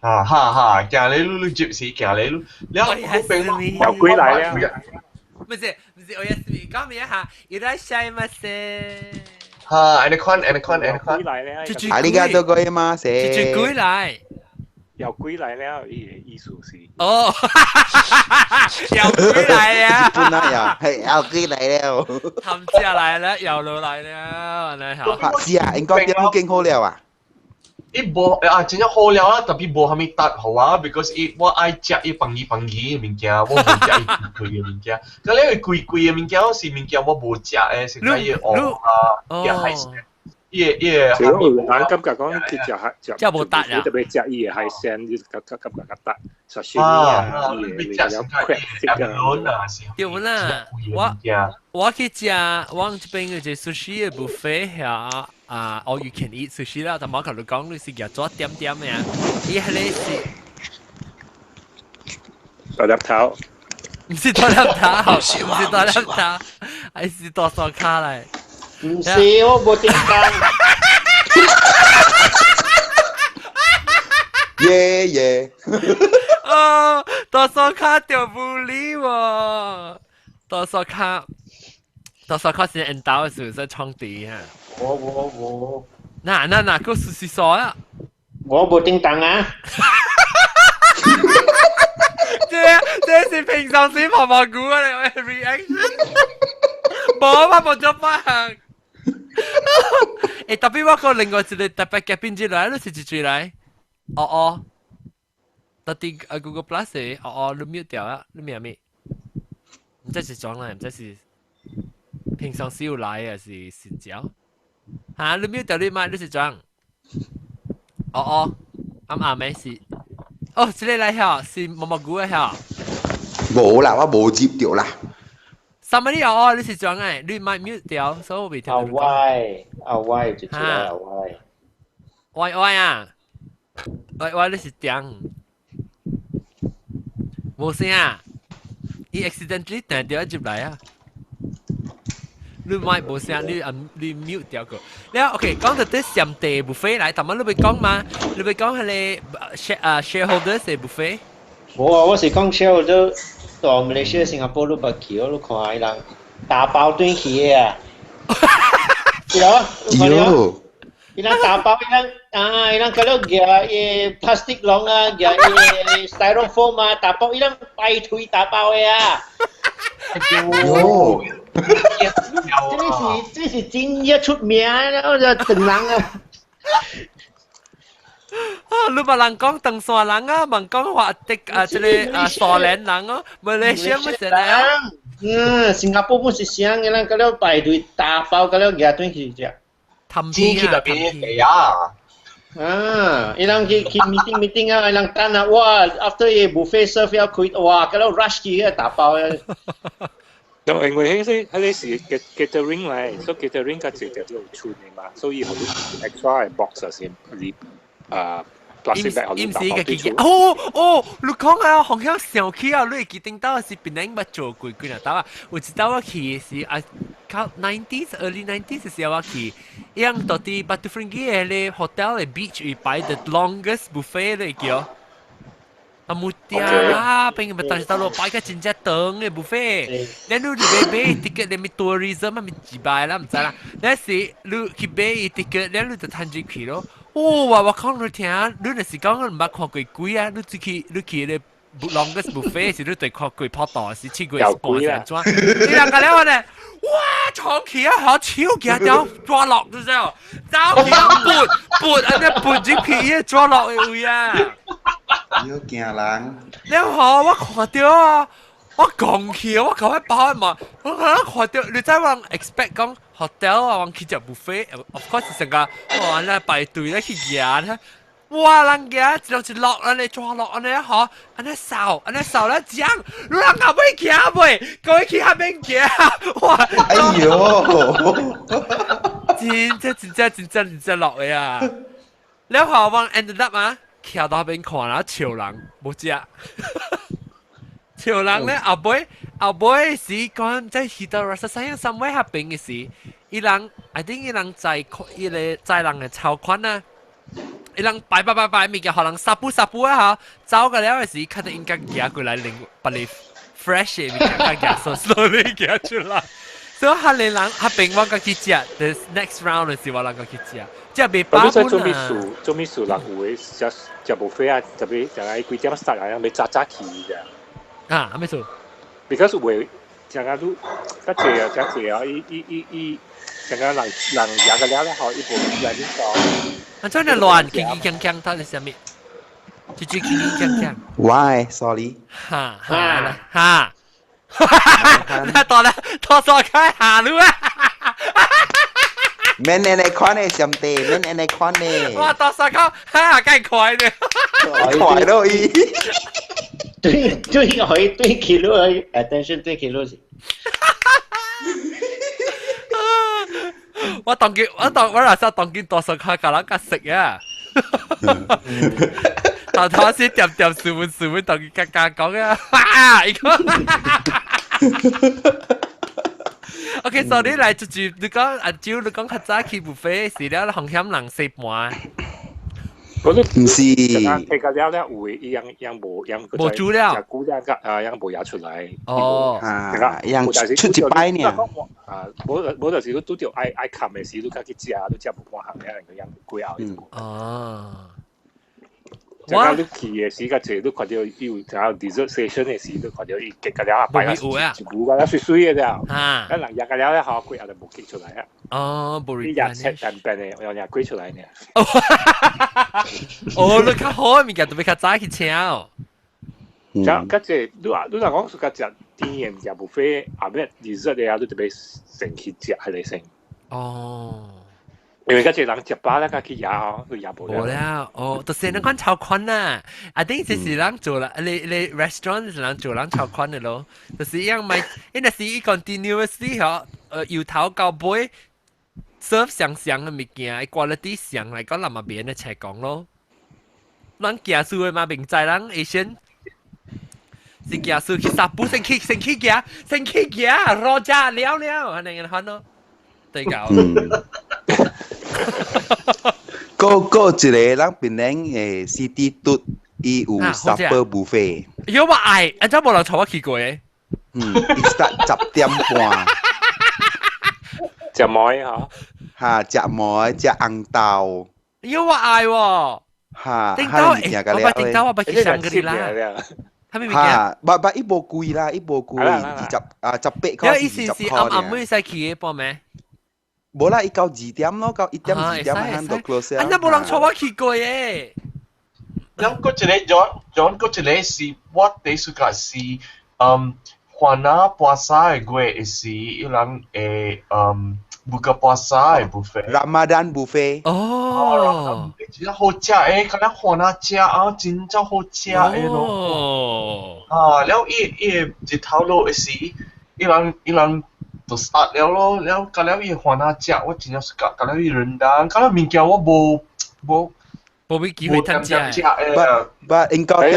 Speaker 1: 行嚟你接時行嚟你，
Speaker 3: 有鬼來了。
Speaker 2: 唔是，我要講咩嚇？いらっしゃいませ。
Speaker 1: 安尼款。
Speaker 3: 鬼來了。
Speaker 4: ありがとうございます。
Speaker 2: 一鬼來。
Speaker 3: 有鬼來了，伊個意思是。
Speaker 2: 哦，有鬼來了。
Speaker 4: 本來有鬼來了。
Speaker 2: 含食來了，有路來了，你好。
Speaker 4: 是啊，英國點已經好了啊。
Speaker 1: 伊無真正好料啊，特別無蝦米搭好啊 ，because 我愛食伊飯嘅物件，我無食伊貴嘅物件。咁咧貴嘅物件是物件我無食誒，食嗰啲蚵啊，啲海鮮，伊
Speaker 3: 蝦米。人感覺講去食
Speaker 2: 無搭啊，
Speaker 3: 特別食伊個海鮮，你感覺較搭，沙西米啊，伊個比較快食嘅。
Speaker 2: 對啦，我去食，我這邊嘅sushi 嘅 buffet 嚇。all you can eat sushi 啦，但我同你講，你是叫做點嘅，伊係咧是
Speaker 3: 大粒頭。
Speaker 2: 唔是多粒頭，唔是多粒頭，係是多數卡嚟。
Speaker 6: 唔是我冇叮當。
Speaker 4: 耶耶，
Speaker 2: 哦，多數卡掉不理我，多數卡是引導嘅時候在創地啊。
Speaker 6: 我，
Speaker 2: 嗱，個是說啊。
Speaker 6: 我冇叮當啊。
Speaker 2: 這是平常時婆婆估啊，你嘅 reaction。冇咗翻。誒，特別我個另外一個特別嘅邊之來，你是幾句來？哦，特啲Google Plus 嘅，你 mute 掉啊，你咩咩？唔知是裝啦，唔知是平常時有來嘅是新招。嚇，你 mute 掉你麥，你是裝？啱咩是？哦，這裡來嚇，是毛毛菇嘅嚇。
Speaker 4: 冇啦，我冇接掉啦。
Speaker 2: 什麼你你是裝誒？你麥 mute 掉，所以我未聽到你講。
Speaker 6: 歪就出來了歪。
Speaker 2: 歪啊！歪你是點？冇聲啊！伊 accidentally 彈掉入來啊！你麥冇聲，你 mute 掉個。你 OK 講到啲上地 buffet 嚟，但係你會講嘛？你會講係shareholders 嘅 buffet？
Speaker 6: 冇啊，我是講 shareholder 到馬來西亞、新加坡都不去，我都看伊人打包轉去嘅啊。有。伊人打包，伊人kalau dia plastik long啊，dia styrofoam啊，打包伊人排隊打包嘅啊。
Speaker 4: 喲，
Speaker 6: 這是真嘢出名，然後就鄧人啊。
Speaker 2: 你冇人講鄧沙人啊，冇講話的即係沙蘭人啊，馬來西亞乜嘢啊？
Speaker 6: 新加坡pun是siang，伊人kalau排隊打包kalau dia轉去啫。
Speaker 2: 天氣
Speaker 1: 那邊嚟啊！
Speaker 6: 伊人去 meeting 啊，伊人等啊，哇 ，after 嘢 buffet serve 要開，哇，kalau rush 去嘅打包啊。
Speaker 3: 就因為迄時嘅 catering 嚟，所以 catering 嘅直接都出嚟嘛，所以好多 extra 嘅 box 先你plastic bag 你打包出。
Speaker 2: 你講啊，好像想起啊，你會記得到是邊年捌做過幾啊？但係我知道我去是early 90s 嘅時候我去，樣到啲 Batu Ferringhi 嘅咧 hotel 嘅 beach 會擺 the longest buffet 咧叫。Mutia lah, pengen betul tahu pai ka cinca teng ni buffet. Dan lu bebe tiket demi tourism mah menjibai lah, macam lah. Dan si lu kibe tiket dan lu tertanjik kilo. Oh, wa kong lu tiang, lu nasi kong lu mak kong kui ah, lu ki le longest buffet 是你對確佢破檔是超過半成裝，你兩個咧呢？哇！長期啊，好超嘅掉抓落咗之後，走起撥啊！你撥住皮啊，抓落嘅位啊！
Speaker 4: 要驚人。
Speaker 2: 你好，我看到啊！我講起，我講一包嘛，我看到你真係 expect 講 hotel 啊，往去食 buffet，of course 成個哇咧排隊咧去揀。哇！人家一路一落，安尼抓落，安尼嗬，安尼掃咧講，你人後尾行袂，佢去後面行，哇！
Speaker 4: 哎呦，
Speaker 2: 真落嘅啊！แล้วพอวาง end up 啊，徛到邊看啦，潮人冇只，潮人咧後尾是講在去到 rasa sayang somewhere 下邊嘅事，伊人 I think 伊人在伊個在人嘅籌款啊。伊人擺物件，可能撒布啊嚇，走嘅了嘅時，佢哋應該行過來領把你 fresh 嘅物件，佢行 so slowly 行出來。所以佢哋人佢並冇講去食 ，the next round 嘅時候人講去食，即係未包
Speaker 3: 本啊。做咩事人會食buffet啊，特別就係幾點 start 啊，咪早起嘅。
Speaker 2: 啊，咩做
Speaker 3: ？Because 會成日都一謝啊，成個人食嘅了咧，好一部嚟呢個。
Speaker 2: 真係亂，鏗鏘，睇你係咩？最鏗。
Speaker 4: Why? Sorry.
Speaker 2: 哈，那當然拖錯開下路啊！Men
Speaker 4: and con 呢？上地 Men and con 呢？
Speaker 2: 哇，拖錯開哈，梗係快呢！
Speaker 4: 快咯伊。
Speaker 6: 對kilo attention 對 kilo 先。
Speaker 2: 我嗱時當見多數開㗎啦，食啊！頭先掂試問同佢家講啊，伊講。OK，所以嚟就你講阿蕉，你講較早去 buffet 是了，紅險人食盤。
Speaker 3: 嗰啲
Speaker 4: 唔是，
Speaker 3: 佢個料咧會樣
Speaker 2: 冇煮料，
Speaker 3: 就估樣樣冇嘢出嚟。
Speaker 2: 哦，
Speaker 4: 樣出一擺呢。
Speaker 3: 冇就時都條愛冚嘅時都去食，都食冇半行嘅，佢樣貴拗。
Speaker 2: 哦。
Speaker 3: 我你去嘅時，個時都看到有有 dessert station 嘅時，都看到伊結個料擺啊，一股個料水水嘅料，
Speaker 2: 啊，
Speaker 3: 一能日個料咧好貴，就冇結出嚟啊。
Speaker 2: 哦，冇
Speaker 3: 啲日赤但病嘅，有日貴出嚟呢。
Speaker 2: 哦，你較好嘅物件都要較早去請哦。
Speaker 3: 咁嗰隻你話講嗰隻甜嘅食 buffet，後尾 dessert 嘅都特別成去食係嚟成。
Speaker 2: 哦。
Speaker 3: 因為嗰隻人食飽咧，佢去食哦，佢食冇
Speaker 2: 了。哦，就是那款超寬啊！啊，等就是人做啦，你 restaurant 是人做人超寬的咯，就是一樣咪，因為是伊 continuously 嗬，由頭到尾 serve 上嘅物件，quality 上嚟講，南亞邊嘅車講咯。人行數嘅嘛，明仔人 Asian 是行數去沙布，先去行，羅家了，係咪咁咯？對㗎。
Speaker 4: 個一個人變成City 嘟，伊有 supper buffet。
Speaker 2: 有我愛，安怎無人帶我去過誒？
Speaker 4: 伊 start 10點半。
Speaker 3: 食糜嚇，
Speaker 4: 嚇食糜食紅豆。
Speaker 2: 有我愛喎。
Speaker 4: 嚇，
Speaker 2: 頂到我不去上嗰啲啦。係咪物件？
Speaker 4: 嚇，唔伊無貴啦，伊無貴，18塊。
Speaker 2: 因為伊是暗妹使去嘅噃咩？
Speaker 4: 冇啦，伊到2點咯，到1點2點啱到 close 啊。
Speaker 2: 安那無人帶我去過誒。
Speaker 1: 咁嗰一個 John 嗰一個是我第一個是華納巴沙嘅月是伊人誒buka puasa 嘅 buffet。Ramadan
Speaker 4: buffet。
Speaker 2: 哦。
Speaker 1: 真好食誒，佢哋華納食啊，真正好食誒咯。啊，แล้ว一頭路是伊人。就 start 了咯，แล้วก็แล้วอีหัวหน้าเจ้าว่าจริงๆสุดก็แล้วอี人ดังก็แล้วมีเกี่ยวว่า
Speaker 2: 冇俾機會參加。
Speaker 4: But in Gauteng,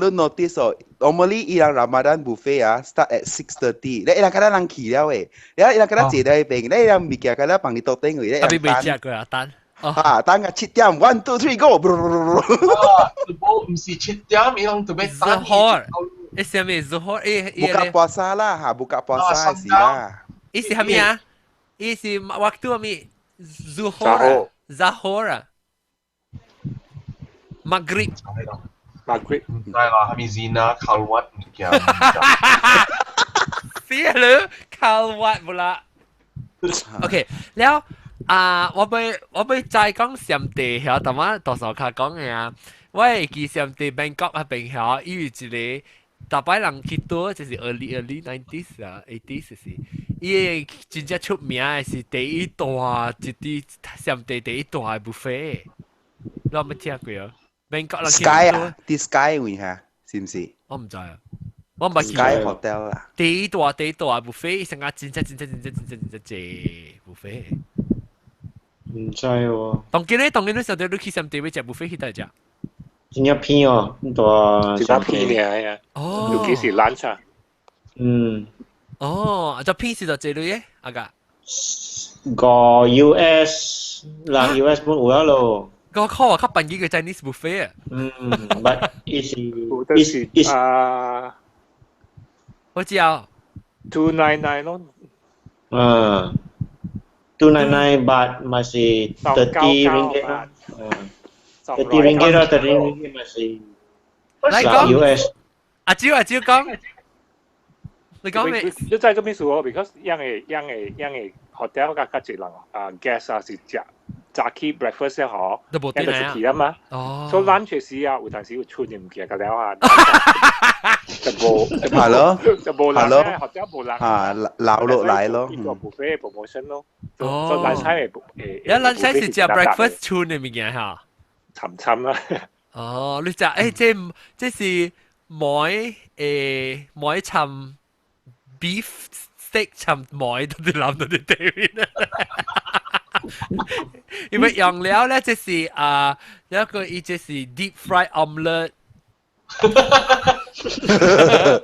Speaker 4: you notice normally 伊人 Ramadan buffet 啊 start at 6:30，你人kadang人去了誒，你人kadang 坐喺邊，你人物件kadang 幫你倒頂位，
Speaker 2: 特別未食過啊，等。
Speaker 4: 啊，等個7點，1 2 3 go，
Speaker 1: 唔是7點，伊人特別等。
Speaker 2: Esse é mesmo,
Speaker 4: buka puasa lah, buka puasa sih lah.
Speaker 2: Esse kami ah, esse waktu kami Zahora, Maghrib.
Speaker 1: 唔知啦，係咪 Zina Kalwat 唔記得。
Speaker 2: 是了，Kalwat 不啦。OK，แล้ว我ไป再講上地曉，但我多數卡講嘅啊，我係記上地 Bangkok 嗰邊曉，因為一個。大擺人去多就是 early 90s 啊 80s 是，伊真正出名嘅是第一大一啲上地第一大嘅 buffet，你有冇聽過啊？Bangkok 人
Speaker 4: Sky 啊，啲 Sky 位嚇，是唔是？
Speaker 2: 我唔知啊，我唔係
Speaker 4: Sky Hotel 啦。
Speaker 2: 第一大 buffet，成個真正濟 buffet。
Speaker 6: 唔知喎。
Speaker 2: 當然你上到你去上地會食 buffet 去大隻。
Speaker 6: 真係偏哦，多
Speaker 3: 真係偏嘅啊！
Speaker 2: 哦，
Speaker 3: 要幾時 lunch 啊？
Speaker 2: 哦，就偏時就這類嘅，阿個。
Speaker 6: 個 US 嗱 US 本有咯。
Speaker 2: 個靠啊，較便宜嘅 Chinese buffet 啊。
Speaker 6: but is
Speaker 2: 我知啊。
Speaker 3: 299咯。
Speaker 6: 299 baht masih 30 ringgit 啦。30 ringgit 啦，30 ringgit masih
Speaker 2: US。阿蕉講，你講咩？
Speaker 3: 你在嗰邊數喎 ，because 因為 hotel 嘅嗰人guest 啊是食早起 breakfast 咧嗬，
Speaker 2: 都冇點
Speaker 3: 啊起啊嘛，所以 lunch 時啊有陣時會出唔記得了啊，就
Speaker 4: 係咯，
Speaker 3: 就冇人咧，hotel 冇人
Speaker 4: 啊，鬧落嚟咯，
Speaker 3: 做 buffet promotion 咯，做 lunch 係
Speaker 2: 有 lunch 係食 breakfast 出嘅物件嚇。
Speaker 3: 沉啦。
Speaker 2: 哦，你就即是梅尋 beef steak 尋梅都啲諗到啲地面啊！因為用料咧，即是有一個，伊即是 deep fried omelette。But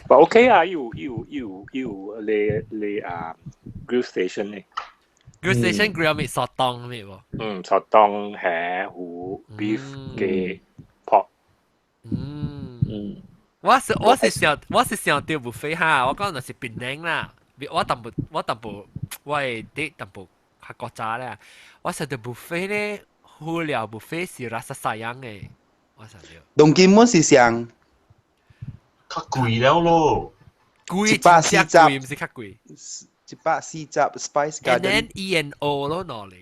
Speaker 3: OK 啊，要你grill station 呢
Speaker 2: grill station grill 咪索當咪喎。
Speaker 3: 索當係糊 beef 嘅 pork。
Speaker 2: 我是想到 buffet 哈，我講的是檳榔啦。我淡薄我係啲淡薄客國家咧，我想到 buffet 咧，好料 buffet 是拉薩西洋嘅，我想到。
Speaker 4: đồng kim muốn是上
Speaker 1: 較貴了咯。
Speaker 2: 貴
Speaker 4: 140
Speaker 2: 貴唔是較貴。
Speaker 4: 140 spice
Speaker 2: And
Speaker 4: garden
Speaker 2: then E&O 咯，攞嚟。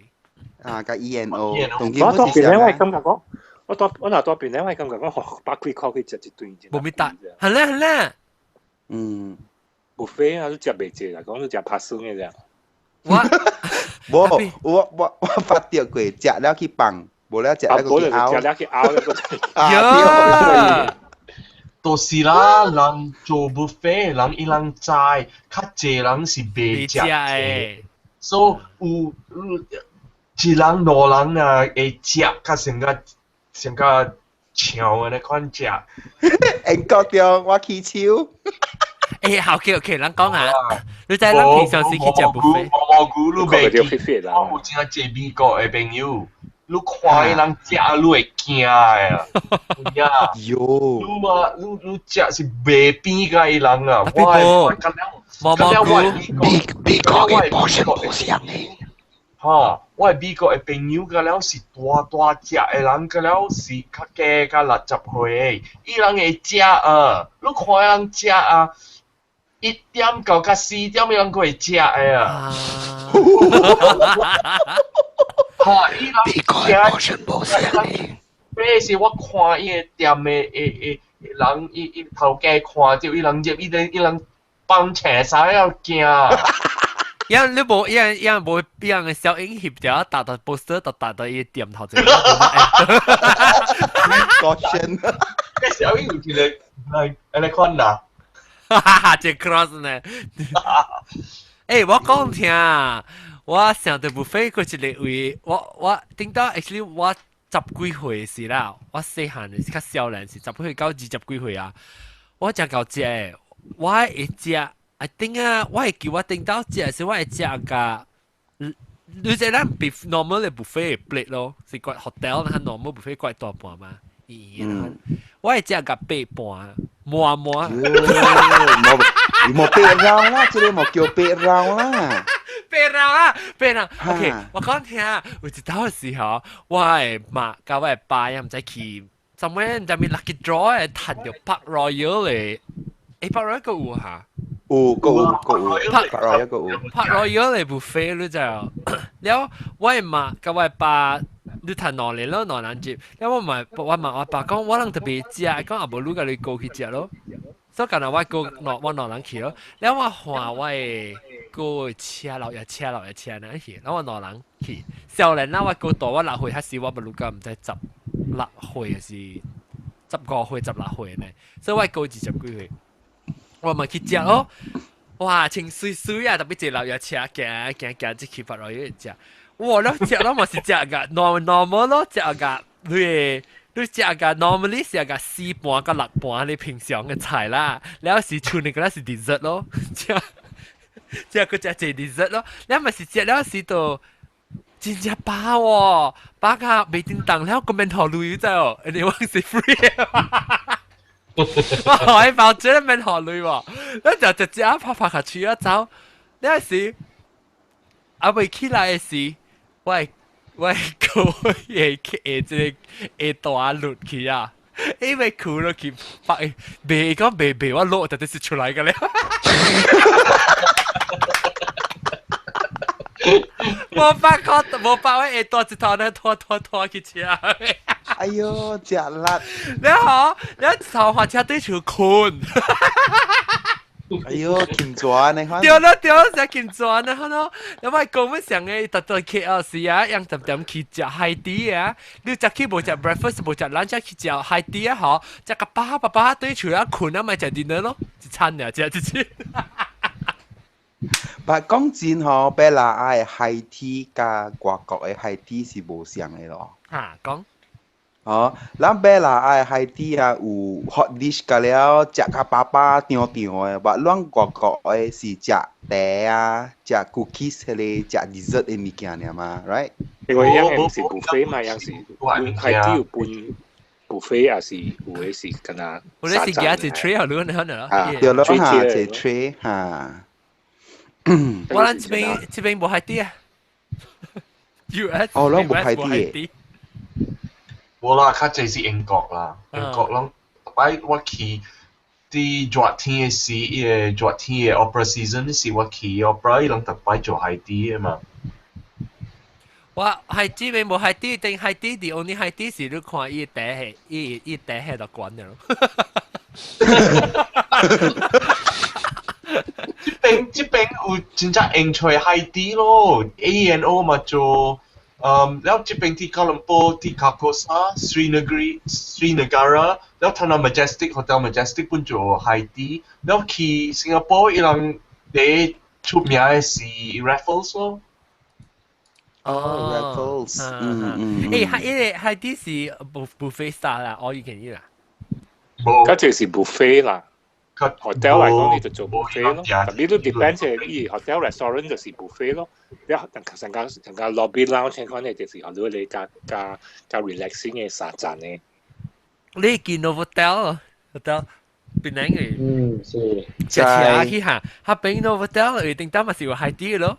Speaker 4: cái ENO đồng kim
Speaker 3: 我
Speaker 4: muốn
Speaker 3: 多
Speaker 4: 是
Speaker 3: 邊咧，我係
Speaker 4: 上
Speaker 3: 感覺講，我嗱多邊咧，我係感覺講，百幾塊佢食一頓啫。
Speaker 2: 冇咩大，係啦。
Speaker 3: buffet 啊，都食未濟啦，講都食拍酸嘅啫。
Speaker 4: 我發掉過食了去放，無了食了個去拗。
Speaker 3: 食了去拗一個。
Speaker 1: 就是啦，人做 buffet，人伊人知，較濟人是袂食嘅，所以有一人兩人啊會食，較成個長嘅款食。
Speaker 4: 英國中我起手。
Speaker 2: 好，OK，咱講下，你知咱平常時去食 buffet，
Speaker 1: 蘑菇你袂記，我有真濟美國嘅朋友。你看伊人食，你會驚啊！
Speaker 4: 喲，
Speaker 1: 你食是袂邊個伊人啊？
Speaker 2: 蘑菇，
Speaker 4: 美國嘅保險保險嘅。
Speaker 1: 哈，我係美國嘅朋友，個了是大隻嘅人，個了是較加較60歲，伊人會食啊！你看伊人食啊，1點到4點伊人個會食嘅啊！哈！伊人食，嗰時我看伊個店嘅人，伊頭家看到伊人入，伊人幫車衫要驚。
Speaker 2: 你冇嘅小影協掉，打到 poster 就打到伊店頭前。
Speaker 4: Caution！
Speaker 1: 嗰小影其實係看哪？
Speaker 2: 這 cross 呢？我講聽。我想到 buffet 嗰一個位，我頂到 actually 我10幾歲時啦，我細漢嘅是較少年是10歲到20幾歲啊，我真夠食，我會食，I think 啊，我會叫我頂到食時，我會食個，你知咱 beef normal 嘅 buffet plate 咯，是個 hotel 那 normal buffet 個大盤嘛，我會食個8盤，滿。
Speaker 4: 冇8 round 啦，這裡冇叫8 round 啦。
Speaker 2: 別人 ，OK， 我講聽，有一道嘅時候，我係媽甲我係爸又唔知去，什麼人就咪 lucky draw 係彈到 Park Royal 嚟，Park Royal 個有嚇，
Speaker 4: 有，Park Royal 個有
Speaker 2: ，Park Royal 嚟 buffet 你就，แล้ว我係媽甲我係爸，你彈兩年咯，兩人接，แล้ว我問我爸講，我能特別食，講阿無你甲你過去食咯。所以今日我兩人去咯，แล้ว我話我係個車落一車呢去，แล้ว我兩人去，少年啦我個大我6歲，嗰時我不รู้個唔知16歲是15歲16歲呢，所以我個20幾歲，我咪去食咯，哇，清水水啊，特別係落一車行即去發落去食，哇，咯食咯咪是食個 normal 咯，食個你食個 normally 食個4盤個6盤你平常嘅菜啦，แล้ว是出嚟個是 dessert 咯，食個只 dessert 咯，แล้ว咪是食แล้ว是到真正飽喎，飽個未叮當แล้ว個面頭鐳啫，你話是 free 我海爆咗面頭鐳喎，แล้ว就直接拍下去一走，แล้ว是未起來嘅時，喂。個即係大律去啊！因為佢咯佢白白我攞就係出嚟嘅咧。冇法位多一頭咧拖去吃。
Speaker 4: 哎呦，食辣！
Speaker 2: 你頭發車對住困。
Speaker 4: 哎呦，鉗爪你看。
Speaker 2: 對啦，就鉗爪啦，看咯。因為講乜上嘅特到 KLC 啊，樣點去食海底啊，你食去冇食 breakfast 冇食 lunch 去食海底啊，嗬，食個爸對住啊困啊，咪就 dinner 咯，一餐啊，食一次。
Speaker 4: 但講真吼，巴拿亞嘅海體甲外國嘅海體是無相嘅咯。
Speaker 2: 嚇講
Speaker 4: 哦，咱巴拿亞嘅海體啊有 hot dish 甲了，食甲飽飽長長嘅，但咱外國嘅是食茶啊，食 cookies 迄個食 dessert 嘅物件爾嘛 ，right？
Speaker 3: 因為有陣時 buffet 嘛，有陣時係都要半 buffet 也是有嘅是跟啊。
Speaker 2: 我哋是幾隻 tray 好亂可能咯。
Speaker 3: 啊
Speaker 4: 對咯，
Speaker 3: tray
Speaker 4: 嚇，tier 一 tray 嚇。
Speaker 2: 我諗這邊冇海啲啊。US
Speaker 4: 哦，咱冇海啲。
Speaker 1: 冇啦，較濟是英國啦，英國咱擺我去啲熱天嘅時，伊個熱天嘅 opera season 時我去 opera，伊人特擺做海啲嘅嘛。
Speaker 2: 我海啲邊冇海啲，定海啲啲 only 海啲是你看伊底係伊底係就關咗咯。
Speaker 1: 這邊有真正興趣海啲咯 ，A&O 嘛做。แล้วจะเป็นที่กัลลัมโปที่คาโคซาสรีนการาแล้วทาง Majestic Hotel Majestic ปุ่นจะไฮตีแล้วที่สิงคโปร์อีหลังเดชุบเมียสิ Raffles 咯
Speaker 4: Raffles
Speaker 2: 海啲是 buffet style 啦，all you can eat 啦。
Speaker 3: 嗰隻是 buffet 啦。hotel 嚟講，你就做 buffet 咯。咁呢都 depend 即係啲 hotel restaurant 就是 buffet 咯。成間 lobby lounge 情況你就是學到你加 relaxing 嘅沙陣咧。
Speaker 2: 你見 Novotel 邊兩個？
Speaker 5: 是。
Speaker 2: 食下去嚇，下邊 Novotel 一定當咪是個海啲咯。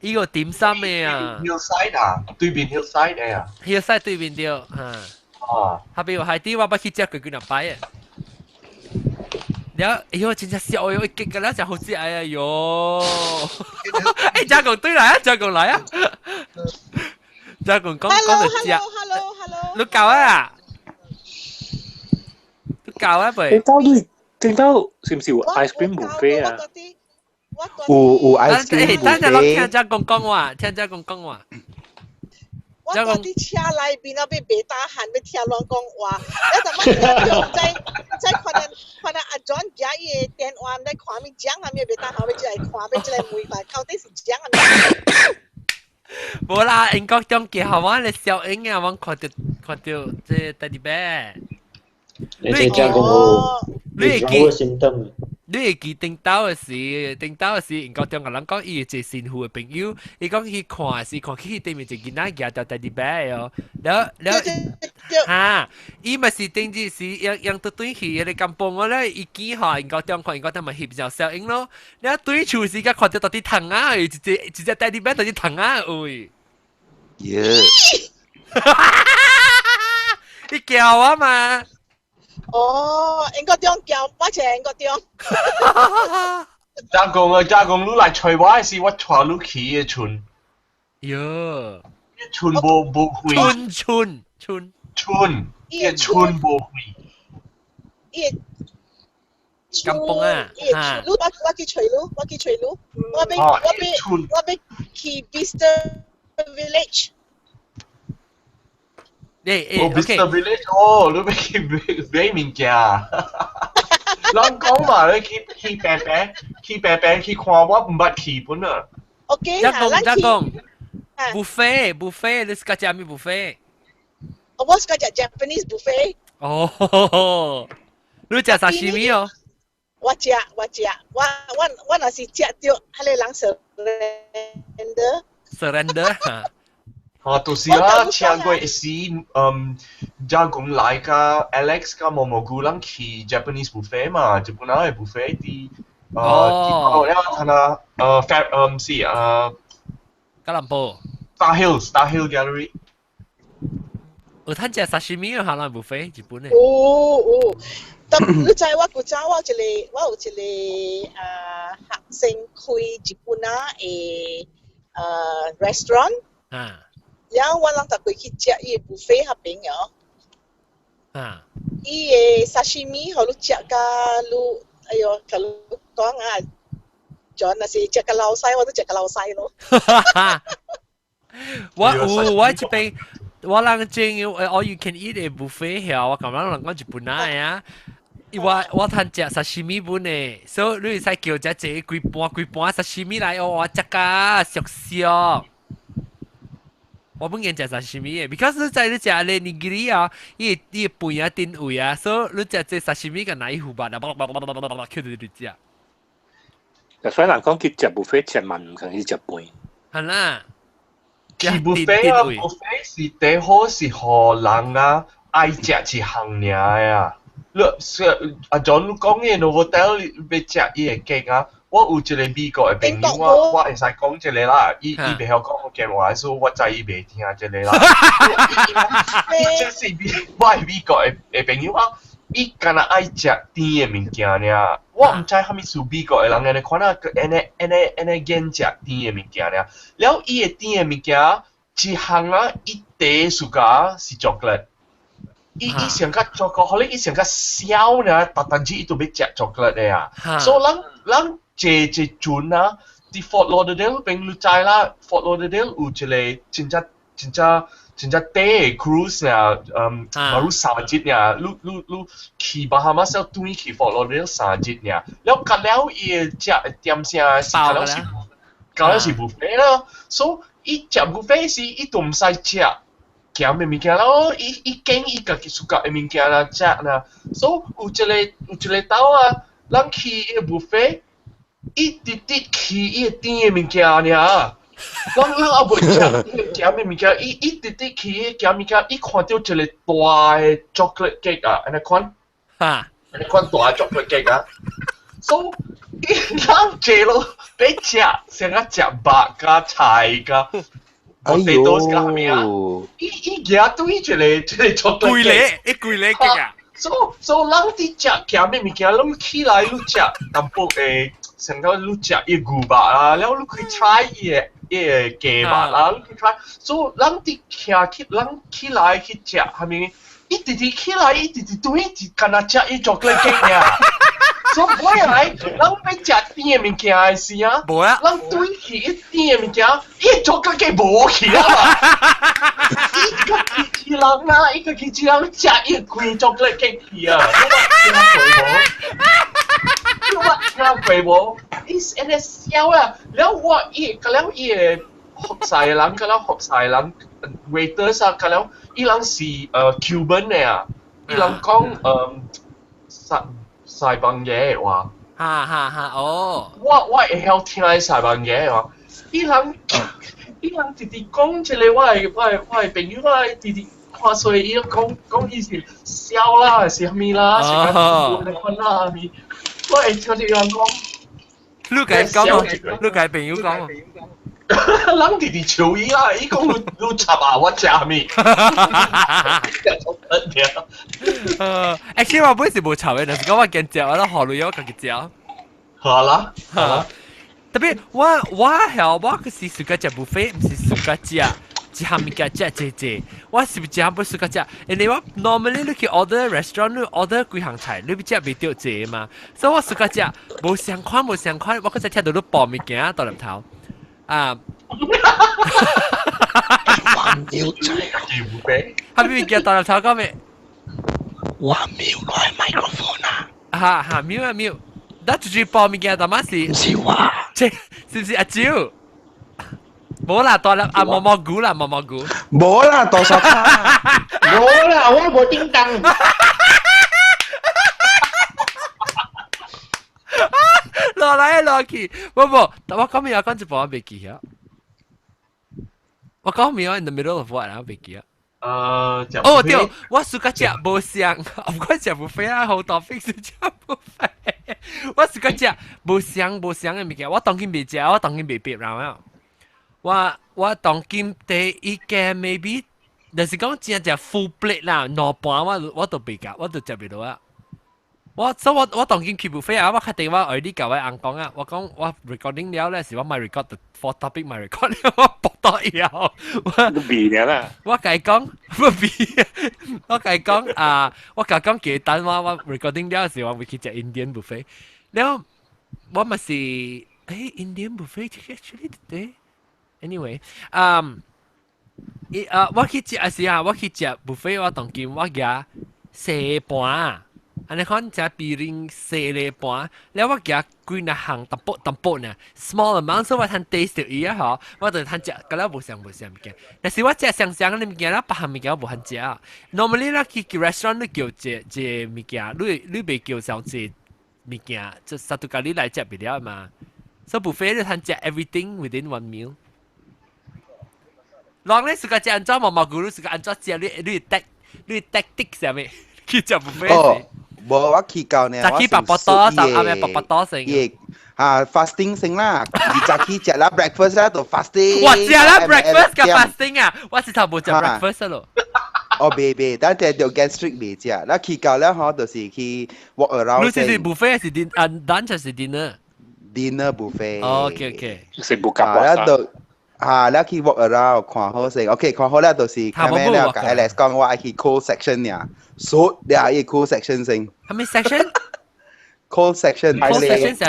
Speaker 2: 呢個點心嘅啊
Speaker 1: ，Hillside 啊，對面 Hillside 嘅啊
Speaker 2: ，Hillside 對面啲嚇。啊，下邊個海啲我不去食佢幾廿擺啊。然後，哎呦，真係笑哟，一激嘅啦，就好似哎呦，哎，家公對嚟啊，家公嚟啊，家公講到食，你教啊，你教啊，喂，
Speaker 3: 正兜是唔是有 ice cream buffet 啊？
Speaker 4: 有 ice cream
Speaker 2: 等陣我聽
Speaker 4: buffet。
Speaker 2: 家公講話，聽家公講話。
Speaker 7: 我嗰啲車裏邊啊，俾別打閒，俾聽人講話，一陣乜嘢在可能阿 John 家嘢電話在看咪講下咪別打閒，咪就嚟看，咪就嚟問法，到底是講下咪？
Speaker 2: 冇啦，英國中嘅好玩，你小英啊，我看到即 teddy bear。
Speaker 5: 你即係講好，
Speaker 2: 你會
Speaker 5: 記心燈。
Speaker 2: 你會記頂到嘅時，英國中個人講伊係一個新婦嘅朋友，伊講去看是看去對面一個囡仔夾到 teddy bear 哦，แล้ว嚇，伊咪是頂住是讓到對去嘅咁幫我咧，伊見下英國中看英國中咪翕就小英咯，แล้ว對處時間看到啲藤啊，一隻 teddy bear 到啲藤啊，喂，你叫我嘛？
Speaker 7: 哦，英國中叫，我就係英國中。
Speaker 1: 家公，你嚟吹我係我帶你去嘅村。
Speaker 2: 喲，
Speaker 1: 村冇會。村，嘅村冇會。
Speaker 2: kampung ah. Ha.
Speaker 7: Waki Choi Lu. Wabi Ki Vista Village.
Speaker 1: Vista Village 哦，你俾佢俾面價。咱講嘛，你去平去看，我唔捌去本啊。
Speaker 7: OK，
Speaker 2: 加工 buffet，你係食咩 buffet？
Speaker 7: 我係食 Japanese buffet。
Speaker 2: 哦，你食沙西米哦？
Speaker 7: 我若是食到迄個人surrender。
Speaker 1: 就是啊，請過一時，家公來個 Alex 個毛菇人去 Japanese buffet 嘛，日本嘅 buffet 啲，佢那是
Speaker 2: 吉隆坡
Speaker 1: Star Hill Gallery。
Speaker 2: 有睇食沙西米啊，係 buffet 日本嘅。
Speaker 7: 你知我古早我有一個學生開日本嘅restaurant。
Speaker 2: 啊。
Speaker 7: 然後我人就過去食伊個 buffet 嗰邊哦。
Speaker 2: 啊。
Speaker 7: 伊個沙西米，好你食甲你，哎呦，甲你講啊，John 若是食甲老細，我都食甲老細咯。
Speaker 2: 我這邊我人正要all you can eat 嘅 buffet 喎，我咁樣人講日本啊，我通食沙西米本诶，所以你使叫只几半沙西米来哦，我食噶熟熟。我本见食沙西米诶 ，because 你在你食咧尼基利啊，伊肥啊定位啊，所以你食这沙西米个哪一壶吧，叭，叫你食。
Speaker 3: 所以人講佢食 buffet 食慢，唔可能食飯。
Speaker 2: 係啦，
Speaker 1: 去 buffet 啊 ，buffet 是最好是荷人啊，愛食一項爾啊。你阿 John 你講嘅 Novotel 要食伊個 cake 啊，我有一個美國嘅朋友，我會使講一個啦，伊袂曉講福建話，所以我知伊袂聽一個啦。伊即是我係美國嘅朋友啊。伊敢若愛食甜嘅物件爾，我毋知蝦米是美國嘅人安尼看啊，安尼揀食甜嘅物件爾。了伊嘅甜嘅物件，一項啊，伊第一暑假是chocolate。伊上較chocolate，可能伊上較少呢，但是伊都要食chocolate嘅啊。所以人這陣啊，啲 Fort Lauderdale 朋友知啦 ，Fort Lauderdale 有一個真正短嘅 cruise 啊，馬路3日啊，你去巴哈馬斯轉去 Fort Lauderdale 3日啊，了隔了伊食點聲是隔了是 buffet 啦，所以伊食 buffet 時伊都唔使食鹹嘅物件咯，伊揀伊家己自家嘅物件啦食啦，所以有一個島啊，咱去伊個 buffet，伊直直去伊個甜嘅物件爾。咱也袂食鹹嘅物件，伊直直去迄鹹物件，伊看到一個大嘅 chocolate cake 啊，安尼款，安尼款大嘅 chocolate cake 啊，所以咱坐落要食，先啊食肉加菜加potatoes加咩啊，伊夾對一個 chocolate cake，
Speaker 2: 貴咧嘅啊，
Speaker 1: 所以咱啲食鹹嘅物件，咱起來你食淡薄誒，先到你食伊牛肉啊，了你可以 try 伊個。嘅雞肉啦，你睇，所以咱啲咱起來去食，係咪？一直直起來，一直直對，一干那食伊 chocolate cake 呀。所以我來，咱要食甜嘅物件嘅時啊，咱對起一甜嘅物件，伊 chocolate cake 無去啦嘛。伊個機器人啊，伊個機器人食伊規 chocolate cake 去啊，我聽過無？伊安尼笑啊！了我甲了伊個學曬人，甲了學曬人 waiters 啊，甲了伊人是Cuban 嘅啊，伊人講西班牙嘅話。
Speaker 2: 哦。
Speaker 1: 我會曉聽西班牙嘅話，伊人直直講一個我嘅朋友啊，直直看出伊講伊是笑啦，是蝦米啦，是講款啦，咪。我會聽啲人講，
Speaker 2: 你解講啊？你解朋友講啊？
Speaker 1: 人直直笑伊啦，伊講你插啊，我食咪。
Speaker 2: actually 我本是無插嘅，但是講我見食，我都學女友家己食。
Speaker 1: 好啦，
Speaker 2: 特別我是自家食 buffet， 唔是自家食。一項物件食濟，我是不是不自家食？因為我 normally 你去 order restaurant， 你 order 幾項菜，你要食袂到濟嘛，所以我自家食，無相款，我嗰陣聽到你報物件到入頭啊。
Speaker 8: 1 秒仔，
Speaker 2: 係咪物件到入頭講咩
Speaker 8: ？1秒攞係 microphone 啊！
Speaker 2: 嚇秒，得住報物件，但係是
Speaker 8: 唔是話，
Speaker 2: 即是唔是阿蕉？冇啦，多啦，啊毛毛菇啦，毛毛菇。
Speaker 4: 冇啦，多少卡？
Speaker 6: 冇啦，我冇叮當。
Speaker 2: 落來落去，我講咩啊？講一部我未記啊。我講咩啊 ？In the middle of what 啊？未記啊。哦對，我暑假食無相，我食無飛啊，好多飛是食無飛。我暑假食無相嘅物件，我當今未食，我當今未別然啊。我當今第一間 maybe， 就是講真係 full plate 啦，兩盤我都未夾，我都食唔到啊。我當今去 buffet 啊，我確定我already 教我阿講啊，我講我 recording 了咧，是我咪 record the for topic 咪 record 了，我搏到以後，
Speaker 3: 都變咗啦。
Speaker 2: 我計講唔變，我計講啊，我計講幾等我 recording 了時，我會去食 Indian buffet，แล้ว我咪是Indian buffet actually today。Anyway，我去食時啊，我去食 buffet， 我當今我夾4盤， อันนี้คนจะปีริงเซเลปอนแล้วว่าแกกุยนะหังตับปเนี่ย small amount 所以ว่าท่าน taste อีอ่ะเหรอว่าแต่ท่านจะก็แล้วบ่想嘅但是我只想你物件啦白行物件我无肯食 normally 啦去 restaurant 你叫这物件你未叫上这物件就沙杜咖喱来食不了嘛所以 buffet 你ท่าน食 everything within one meal ลอง咧是个只安怎毛毛咕噜是个安怎食你 tactic 係咪去食 buffet
Speaker 4: บ่ว่าขี้เก่าเนี่ย
Speaker 2: จากขี้ปะปะตอจากอะไรปะปะตอสิ
Speaker 4: fasting สิงล่ะจากขี้เจแล้ว breakfast แล้วตัว fasting
Speaker 2: 我食啦 breakfast กับ fasting 啊我是頭冇食 breakfast 咯
Speaker 4: เบ但係就 gastric 未食แล้วขี้เก่าแล้วเขา就是去 walk around
Speaker 2: 你是 buffet 是 lunch 是
Speaker 4: dinner buffet
Speaker 2: OK
Speaker 3: 食บุกับ
Speaker 4: แล้วแล้ว去 walk around 看好先 OK 看好แล้ว就是睇咩แล้วกับ Alex 講ว่า去 cold section เนี่ยสุดเดี๋ยว cold section 先
Speaker 2: 係咪 section
Speaker 4: cold section
Speaker 2: 係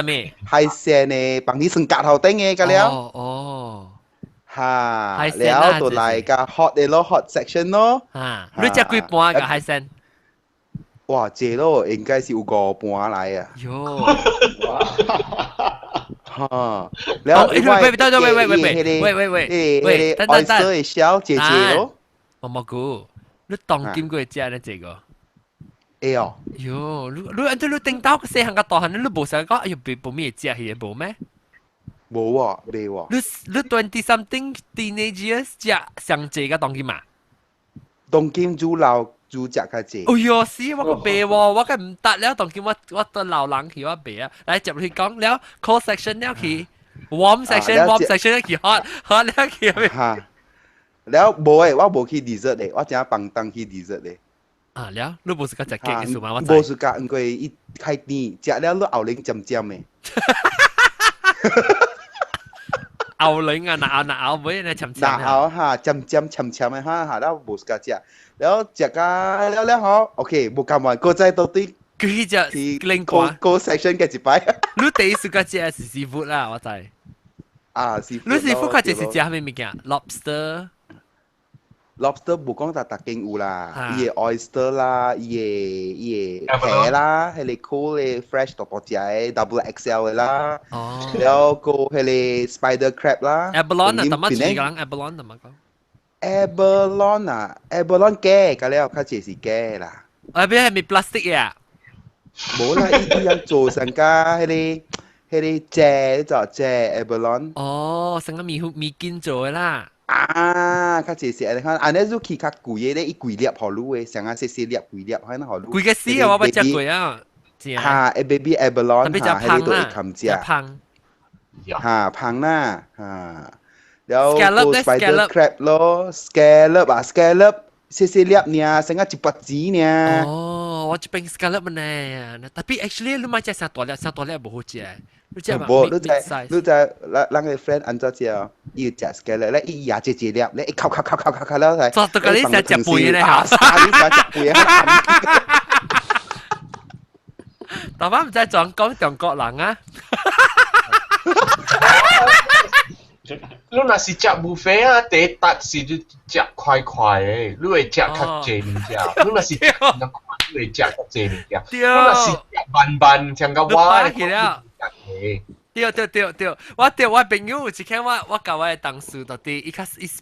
Speaker 2: 咩
Speaker 4: 係先呢幫你升格頭頂嘅㗎แล้วแล้วตัว嚟個 hot 嘅咯 hot section 咯
Speaker 2: 你食幾半個海鮮
Speaker 4: 哇這咯應該是有5半嚟啊
Speaker 2: 喲
Speaker 4: แล้ว
Speaker 2: 喂，等
Speaker 4: ，oyster 嘅小姐姐咯，
Speaker 2: 毛毛菇，你當點過食呢？這個？
Speaker 4: 哎喲，
Speaker 2: 你頂到個細漢個大漢，你冇想講，哎呦，冇咩食嘢冇咩？
Speaker 4: 冇喎，未喎。
Speaker 2: 你20 something teenagers 食上濟個當金嘛？
Speaker 4: 當金煮老煮食較濟。
Speaker 2: 哎呦，死我個白喎，我個唔得了，當金我到老人去我白啊，嚟入去講了 cold section 了去 warm section 了去 hot 了去。
Speaker 4: 嚇，แล้ว冇誒，我冇去 dessert 誒，我淨係幫當去 dessert 誒。
Speaker 2: 啊，了，你冇是個食 cake 嘅數嘛？我
Speaker 4: 冇是個，因為伊太甜，食了你後領尖尖誒。
Speaker 2: 牛領啊，牛妹咧沉沉。
Speaker 4: 牛嚇，尖尖沉沉嘅嚇，แล้ว冇是個食。แล้วจากแล้วเขาโอเคบุกมาก็ใจตัวที่
Speaker 2: คือจะเล่นกว่า
Speaker 4: go section 嘅จิไป
Speaker 2: รู้第一สุกจะ是 seafood 啦我知
Speaker 4: seafood
Speaker 2: รู้ seafood 佢就是食咩物件 lobster
Speaker 4: บุก講但特經有啦伊個 oyster 啦伊個蝦啦係你 cool 嘅 fresh 多多隻嘅 double XL 嘅啦แล้วก็係你 spider crab 啦
Speaker 2: abalone 啊特乜字講 abalone 特乜講
Speaker 4: abalone 啊 abalone แก่แล้วเขา就是แก่啦
Speaker 2: 邊係咪 plastic 呀
Speaker 4: 冇啦依樣做成家係你借就借 abalone
Speaker 2: 成個米筋做嘅啦
Speaker 4: 佢就是你看อันนี้就ขี้較貴嘅咧，伊貴粒好滷嘅，成日細粒貴粒，可能好滷。
Speaker 2: 貴嘅死啊！我冇食過啊。
Speaker 4: baby abalone 喺呢度會冚食。
Speaker 2: 胖。
Speaker 4: 胖啦แล้ว spider crab 咯 scallop 細粒เนี่ย成個一百子เนี่ย
Speaker 2: 我一邊 scallop 呢，tapi actually 你買隻上大粒唔好食。你知嘛？
Speaker 4: 你在咱個 friend 安怎食？伊食 scallop 咧，伊牙一粒咧，伊烤แล้ว係。
Speaker 2: 做到嗰啲食背咧嚇。
Speaker 4: 你食背啊！
Speaker 2: 大把唔使講中國人啊！
Speaker 1: 你若是食 buffet 啊，第一搭是你食快誒，你會食較濟物件。你若是你會食較濟物件。你若是食慢像個我
Speaker 2: 去了。對，我朋友有一天我教我同事到底，伊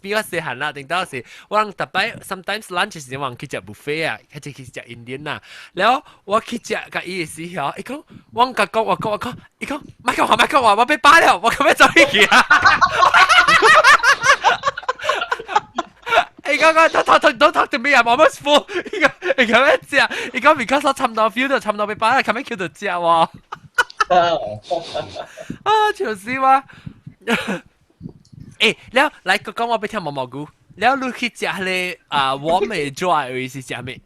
Speaker 2: 比我細漢啦，定到是我人特別 sometimes lunch 時我去食 buffet 啊，佢就去食 Indian 啊，然後我去食個伊嘅時候，伊講我講，伊講咪講話，我被扒了，我咁樣走去啊！伊講don't talk to me， I'm almost full。伊咁樣食，伊講 because 我差唔多 feel 到差唔多被扒啦，咁樣叫做食喎。笑死我！แล้ว嚟講我俾聽毛毛菇，แล้ว你去食咧warm 嘅 dry 嘅是食咩？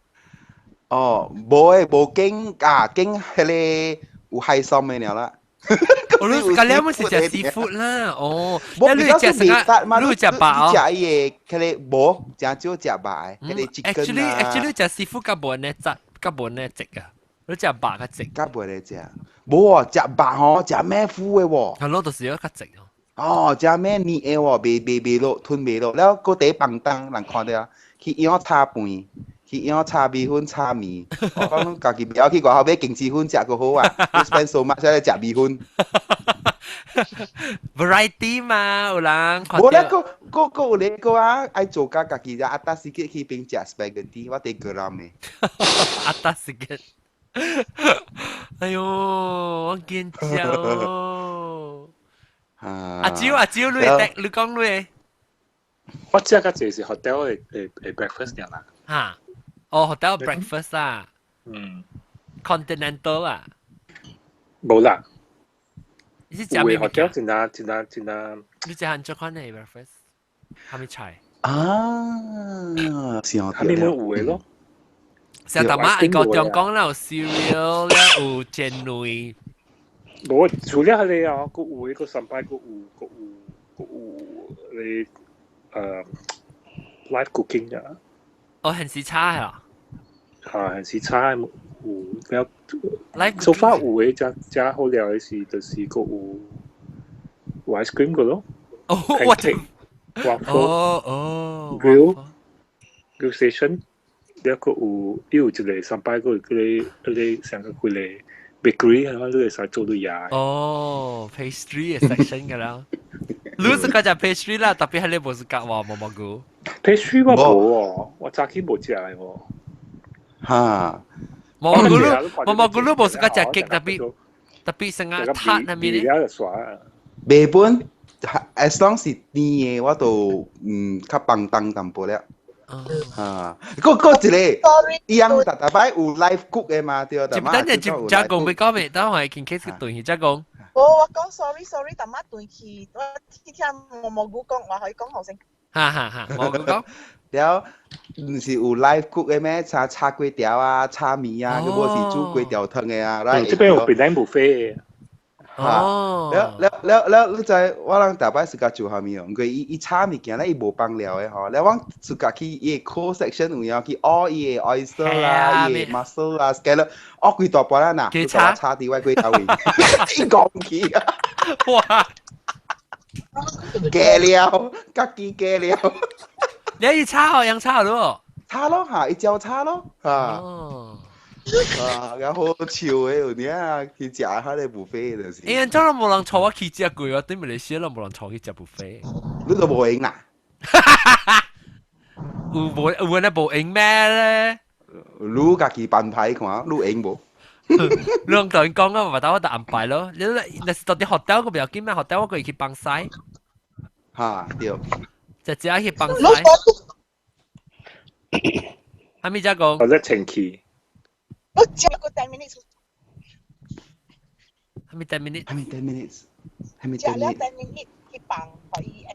Speaker 4: 冇經係咧有海參嘅了啦。
Speaker 2: 我哋咁樣咪是食 seafood 啦，แล้ว你食什麼？你食白
Speaker 4: 食嘢佢哋冇，真少食白，佢哋 chicken 啊。
Speaker 2: actually 食 seafood 根本呢質，根本呢直啊，你食白嘅直。
Speaker 4: 根本呢食。冇啊，食白嗬，食咩苦嘅喎？
Speaker 2: 係咯，就是有較直哦。
Speaker 4: 食咩黏嘅喎？未落，吞未落，แล้วก็เตะปังตังหลังคอเดียวขี้ย้อนทาปุ๋ย去养炒米粉、炒面。我讲家己不要去外口买经济粉食个好啊。spend so much 在食米粉。
Speaker 2: variety 嘛，有人看
Speaker 4: 无咧，
Speaker 2: 到
Speaker 4: 个有咧个啊，爱做家己只阿达士吉去边食 spaghetti， 我哋个人诶。
Speaker 2: 阿达士吉。哎呦，我见笑哦。阿蕉，你讲你。
Speaker 3: 我食嘅就是 hotel 嘅 breakfast 嘅啦。
Speaker 2: 嚇，哦 hotel breakfast 啊，continental 啊。
Speaker 3: 冇啦。
Speaker 2: 你是食咩物件？
Speaker 3: 真啊！
Speaker 2: 你食韓國款嘅 breakfast，係咪菜？
Speaker 4: 啊，想
Speaker 3: 係咪冇有嘅咯？
Speaker 2: 成日媽係個中講啦，有 cereal 啦，有煎蛋。
Speaker 3: 冇，除咗係你啊，個有個上班個有你live cooking 啊。
Speaker 2: 哦，很時差係啊。
Speaker 3: 係很時差有比較。
Speaker 2: live
Speaker 3: so far 有嘅只好料嘅是就是個有 ice cream 個咯。
Speaker 2: 哦，我知。
Speaker 3: grill station。一個有一個上班個成個佢哋 bakery 係嘛，都係使做到嘢。
Speaker 2: 哦 ，pastry 嘅 section 㗎啦。你是講只 pastry 啦，特別係你冇是講話毛毛菇。
Speaker 3: pastry 我冇喎，我早期冇食嘅喎。
Speaker 4: 嚇！
Speaker 2: 毛毛菇你冇是講只 cake，特別成個塔那邊咧。
Speaker 4: 未本 as long 是甜嘅，我都較放鬆淡薄咧。嗰一個樣大擺有 live cook 嘅嘛，對啊。
Speaker 2: 接等陣接講未講未，等我係見 case 嘅對，再講。
Speaker 7: 我講 sorry，大媽對去，我聽毛毛菇講，我可以講後聲。
Speaker 2: 毛菇講。
Speaker 4: 了，唔是有 live cook 嘅咩？炒粿條啊，炒麵啊，嗰個是煮粿條湯嘅啊。
Speaker 3: 即係有便當 buffet 嘅。
Speaker 2: 哦，
Speaker 4: 你知我人大擺自家做下面哦，佢伊炒物件咧，伊無放料嘅吼。你我自家去伊個 core section 有樣去熬伊個 oyster 啦，伊個 mussel 啦 scallop， 熬幾大包啦嗱，佢炒啲位粿條位，你講唔起啊！
Speaker 2: 哇！
Speaker 4: 加料，家己加料。
Speaker 2: 你可以炒樣炒咯？
Speaker 4: 炒咯嚇，一招炒咯嚇。哦。然後笑嘅有啲啊，去食下啲 buffet 就是。
Speaker 2: 誒，真係冇人坐我去食過，我對馬來西亞人冇人坐去食 buffet。
Speaker 4: 你都冇贏啦。
Speaker 2: 有人冇贏咩咧？
Speaker 4: 你家己辦牌看，你贏冇？
Speaker 2: 你同人講啊，話打我就安排咯。你是到底 hotel 個唔要緊咩 ？hotel 我可以去幫曬。
Speaker 4: 嚇，對。
Speaker 2: 就只係去幫曬。係咪咁講？
Speaker 3: 或者前期。
Speaker 7: 我只個10 minutes。
Speaker 2: 係咪10 minutes？
Speaker 4: 係咪10 minutes？係咪
Speaker 7: 10 minutes？只了10 minutes 去幫可以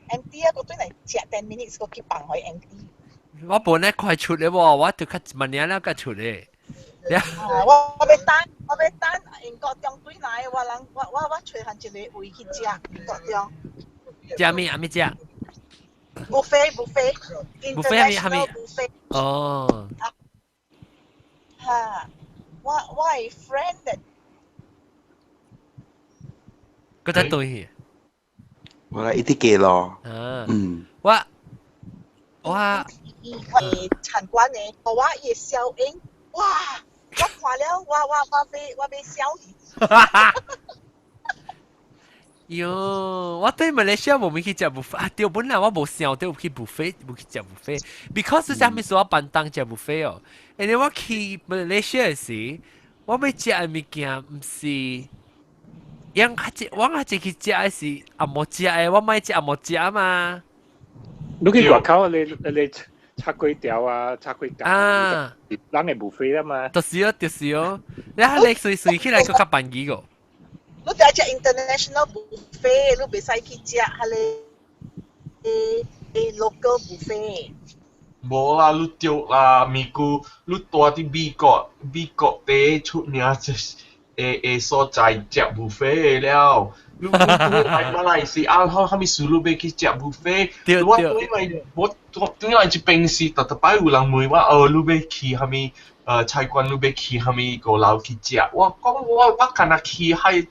Speaker 7: empty 啊！個對嚟只10 minutes 個去幫可以 empty。
Speaker 2: 我本來快出嚟喎，我就看1年啦，個出嚟。
Speaker 7: 我要等英國中對來，我找行一個位去食英國中。
Speaker 2: 食咩？咩食
Speaker 7: ？buffet。
Speaker 2: 係咪？哦。
Speaker 7: 嚇！我係 friend 嘅。
Speaker 2: 嗰隻對去。
Speaker 4: 我來一啲嘅咯。
Speaker 2: 我
Speaker 7: 參觀嘅，我嘅小英，哇！我看了，我被笑死。
Speaker 2: 喲，我對馬來西亞冇去食 buffet 啊！對，本來我冇想到去 buffet，冇去食 buffet，because 係咪說辦當食 buffet 哦？因為我去馬來西亞時，我要食嘅物件唔是，我下次去食嘅是阿冇食嘅，我買食阿冇食嘛。
Speaker 3: 你去外口你炒粿條啊，炒粿條啊，人係 buffet 啊嘛。
Speaker 2: 就是哦，你睇你隨起來個較便宜個。
Speaker 7: 你睇只 international buffet， 你袂使去食下你 local buffet。
Speaker 1: 冇啦，你丟啦，咪咕，你多啲美國地出名誒所在食 buffet 了。你喺馬來西亞，後咪輸入俾去食 buffet，我對咪點解一邊是特擺有人問我你要去蝦米？菜館你要去蝦米個樓去食？我講我敢若去喺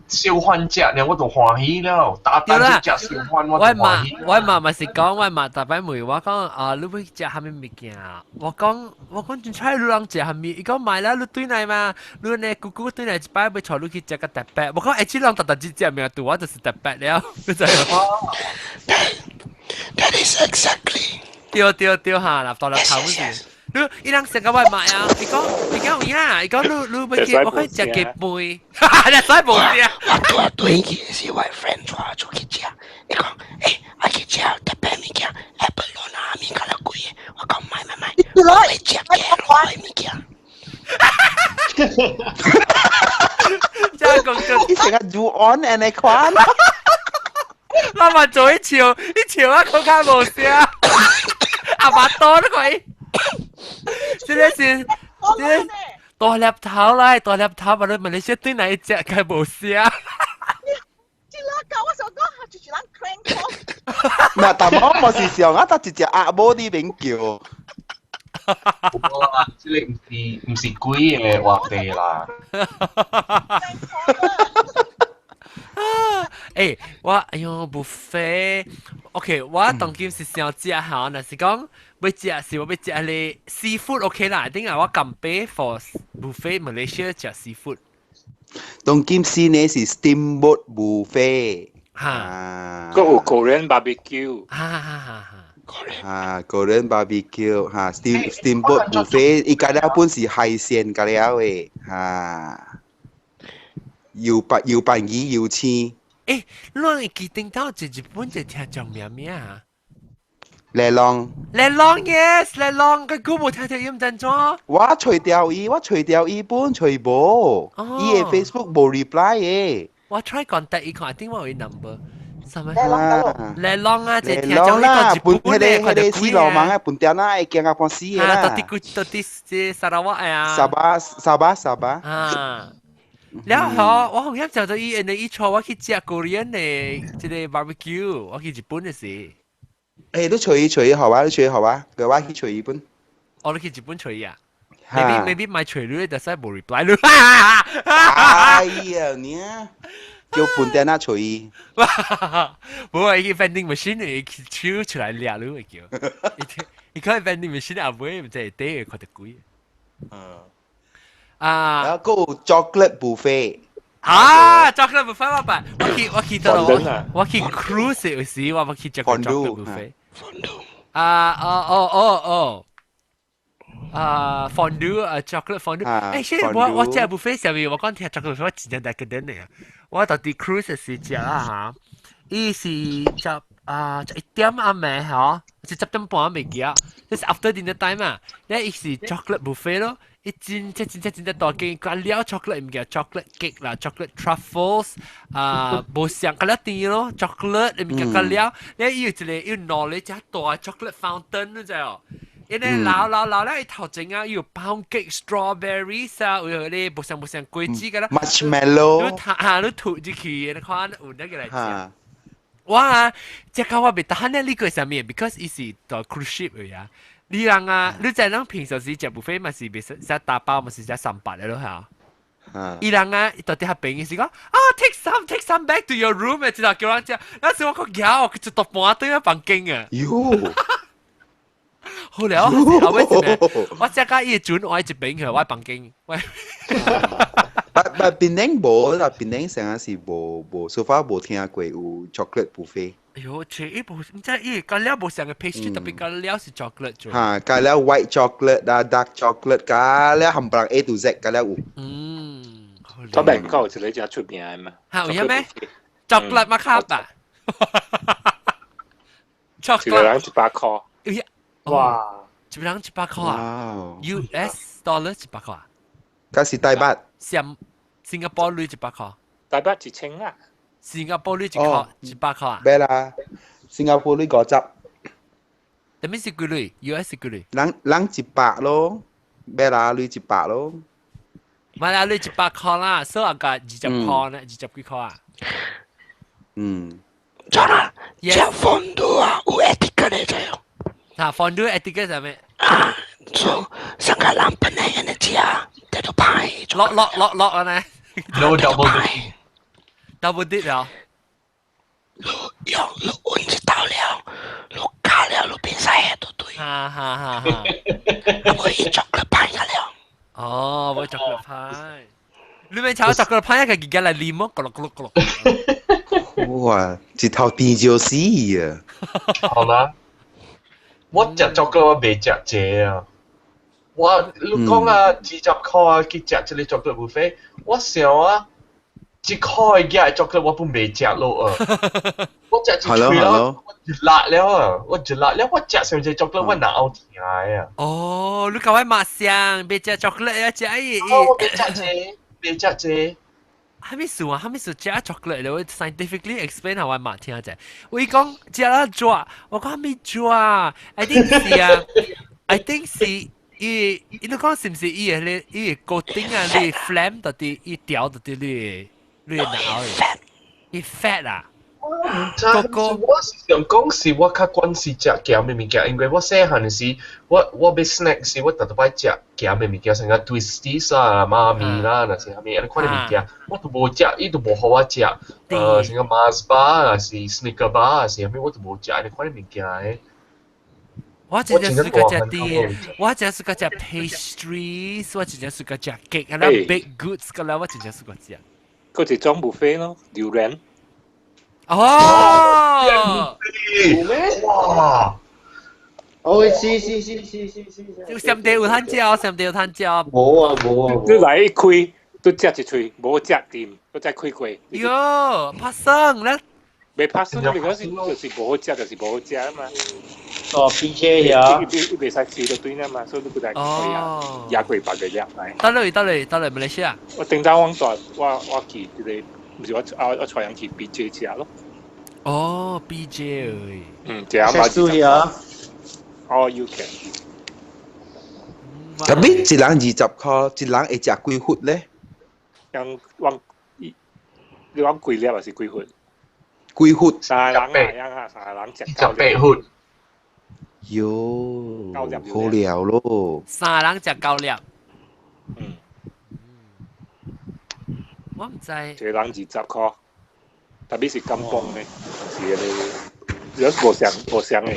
Speaker 1: 小販食呢，我就歡喜了。打單去食小販，我就歡喜。
Speaker 2: 我媽咪是講，我媽特別問我講你要食蝦米物件？我講真菜你人食蝦米？伊講買啦，你對嚟嘛？你呢姑姑對嚟一擺要帶你去食個特別。我講誒，人特只命對我就是特別了，你知冇
Speaker 8: ？That is exactly。
Speaker 2: 對嚇，嗱，當然頭先。伊人成個外賣啊！伊講有影，伊講你要去，我可以食幾杯，你使冇食？
Speaker 8: 我對佢是我 friend 帶出去食，伊講我去食特別物件 ，Apple 攞咪咁貴嘅，我講買，我去食嘅攞物件。
Speaker 2: 真係講真，
Speaker 4: 你成日做 on and 你看，
Speaker 2: 我咪做一潮啊，佢家冇食，阿爸多都佢。真係是，大粒頭啦，大粒頭，把你馬來西亞對哪一隻佢冇事啊？
Speaker 7: 即係教我想講下，就是人 crank
Speaker 4: 唔係，但我是想我得一隻鴨母啲名叫。
Speaker 1: 即係唔是貴嘅話題啦。
Speaker 2: 誒，哎呦 buffet，OK， 我當今是想食下，但是講。要食我要食你 seafood OK 啦，點解我咁俾 for buffet Malaysia 食 seafood？
Speaker 4: 當今時呢是 steamboat buffet，
Speaker 3: 嚇，嗰個 Korean barbecue，
Speaker 4: Korean barbecue 嚇 steamboat buffet， 伊家了本是海鮮家了誒嚇，油飯魚油翅。
Speaker 2: 誒，你會記定到在日本就聽講咩啊？
Speaker 4: 雷龍
Speaker 2: yes， 雷龍佢估冇聽到音震咗。
Speaker 4: 我除掉伊本除冇，伊嘅 Facebook 冇 reply 嘅。
Speaker 2: 我 try contact 伊看，點我有 number。
Speaker 4: 雷
Speaker 2: 龍啊，就聽講
Speaker 4: 呢
Speaker 2: 個日本咧，
Speaker 4: 佢哋死流氓啊，本地人會驚啊，放死嘅啦。
Speaker 2: 到啲沙拉瓦啊。
Speaker 4: 沙巴。
Speaker 2: 啊。然後我好像就到伊錯，我去食 Korean 嘅即係 barbecue， 我去日本嘅事。
Speaker 4: 誒，都隨意好啊，佢話去隨意本。
Speaker 2: 我都去日本隨意啊。maybe 買隨你，但係冇 reply 你。
Speaker 4: 哎呀，你叫本地人隨意。
Speaker 2: 冇啊，伊 vending machine 伊抽出來掠你叫。伊看 vending machine 阿妹唔知係低佢得貴。
Speaker 4: 然後 chocolate buffet。chocolate
Speaker 2: buffet 吧，我去到我去 cruise 嗰時，我去食個 chocolate buffet。fondue chocolate fondue。誒，先我食 buffet 上面，我講聽 chocolate buffet 我真係大個啲嚟啊！我到啲 cruise 嗰時食啦嚇，伊是食1點暗暝嚇，就10點半未記啊，即係 after dinner time 啊，咧伊是 chocolate buffet 咯。一真大間，佢料 chocolate 唔叫 chocolate cake 啦 ，chocolate truffles 無上嗰啲甜咯 ，chocolate 唔叫個料，咧要一個要攞嚟只大 chocolate fountain 你知哦，因為撈咧頭前啊要 pound cake strawberries 啊，有啲無上果子㗎啦
Speaker 4: ，marshmallow，
Speaker 2: 你吐入去，你看有得個嚟食。哇！只個我未得閒咧，呢個係咩 ？because 伊是個 cruise ship 嚟啊。你人啊，你在人平時時食 buffet 咪是別食打包咪是食300嘅咯嚇。伊人啊，到底係邊嘅時講take some back to your room 嘅，之後叫人食，嗰時我講呀，佢就到半對一房間啊。
Speaker 4: 喲，
Speaker 2: 好了，後尾一咩？我即刻要轉我一邊去我房間，喂。
Speaker 4: 但檳城成日是無，so far 無聽過有 chocolate buffet。
Speaker 2: 哎呦，切！伊無，唔知伊個料無成個 pastry，特別個料是 chocolate 做。
Speaker 4: 嚇，個料 white chocolate 啦 ，dark chocolate，個料冚唪唥 A to Z 個料有。
Speaker 3: 咁咪唔夠，就你只出名啊嘛。
Speaker 2: 係有咩 ？chocolate 乜卡吧
Speaker 3: ？chocolate 一個人100塊。
Speaker 2: 哇！一個人100塊啊 ？US dollar 100塊。
Speaker 4: 嗰是台北。
Speaker 2: 新加坡鋁100塊。
Speaker 3: 台北1000啊。
Speaker 2: 新加坡鋁100塊啊？
Speaker 4: 咩啦？新加坡鋁50。
Speaker 2: 特別是幾鋁 ？US 幾鋁？
Speaker 4: 人100咯，咩啦？鋁100咯。
Speaker 2: 唔係啦，鋁100塊啦，所以我價20塊呢，20幾塊啊。
Speaker 8: John，食 fondue 啊，有 etiquette 嘅啫。
Speaker 2: 啊，fondue etiquette 係咩？
Speaker 8: 就上個人本來人哋食，得到派。
Speaker 2: 落啊呢
Speaker 1: No double dipping.
Speaker 2: ，double dip 啊。
Speaker 8: 用揾隻豆料，落加料，落變晒嘢都對。
Speaker 2: 哈。
Speaker 8: 我以chocolate pie 㗎了。
Speaker 2: 哦，我 chocolate pie。你咪炒 chocolate pie 一個而家嚟黏咯，咕碌。
Speaker 4: 哇，一頭甜就死啊！
Speaker 1: 好啦，我食咗個我未食這啊。我你講啊，20塊啊，去食這個 chocolate buffet，我想啊，1塊嘅 chocolate 我本未食咯啊。我食一喙咯，我就辣了啊！我食上隻 chocolate 我哪有甜啊？
Speaker 2: 哦，你搞喺麻香，別食 chocolate 啊，食伊。
Speaker 1: 我未食這。
Speaker 2: 還沒數食 chocolate 咧，我 scientifically explain 下我媽聽者。我講食啦抓，我講沒抓，I think 是啊，I think 是伊你講是唔是伊個固定啊？你 flame 到底伊調到底你腦嘅，伊 fat 啊。
Speaker 1: 我是想講是我較關是食鹹嘅物件，因為我細漢嘅時，我要 snack 時，我特別食鹹嘅物件，成個 twisties 啊、媽咪啦，那些蝦米，你看啲物件，我都無食，伊都無互我食，成個 Mars bar 啊，是 Snicker bar 啊，是蝦米，我都無食，你看啲物件嘅。
Speaker 2: 我真係試過食啲，我真係試過食 pastries，我真係試過食 cake，係啦 baked goods 㗎啦，我真係試過食。
Speaker 3: 嗰隻裝 buffet 咯，榴蓮。
Speaker 2: 哦，
Speaker 1: 哇！
Speaker 6: 哦，是。
Speaker 2: 上地有攤椒，
Speaker 6: 冇啊！
Speaker 3: 你嚟一開都食一喙，冇食掂，都再開過。
Speaker 2: 喲，拍生咧，
Speaker 3: 未拍生，你嗰時就是冇好食，就是冇好食啊嘛。
Speaker 6: 哦，並且呀，
Speaker 3: 你未使試到對啊嘛，所以你佢就係啊，廿幾百嘅啫，係。
Speaker 2: 得嚟，馬來西亞。
Speaker 3: 我頂單往在，我去佢哋。唔是我採人去 BJ 食咯。
Speaker 2: 哦 ，BJ
Speaker 3: 這樣嘛
Speaker 6: 就呀。
Speaker 3: 哦 ，you can。
Speaker 4: 咁你一人20塊，一人會食幾份咧？
Speaker 3: 你講幾粒還是幾份？
Speaker 4: 幾份
Speaker 3: ？3人啊，3人食
Speaker 1: 18份。
Speaker 4: 喲，好料咯。
Speaker 2: 3人食9粒。我唔知。
Speaker 3: 一人20塊，特別是金邦嘅，是你如果無相嘅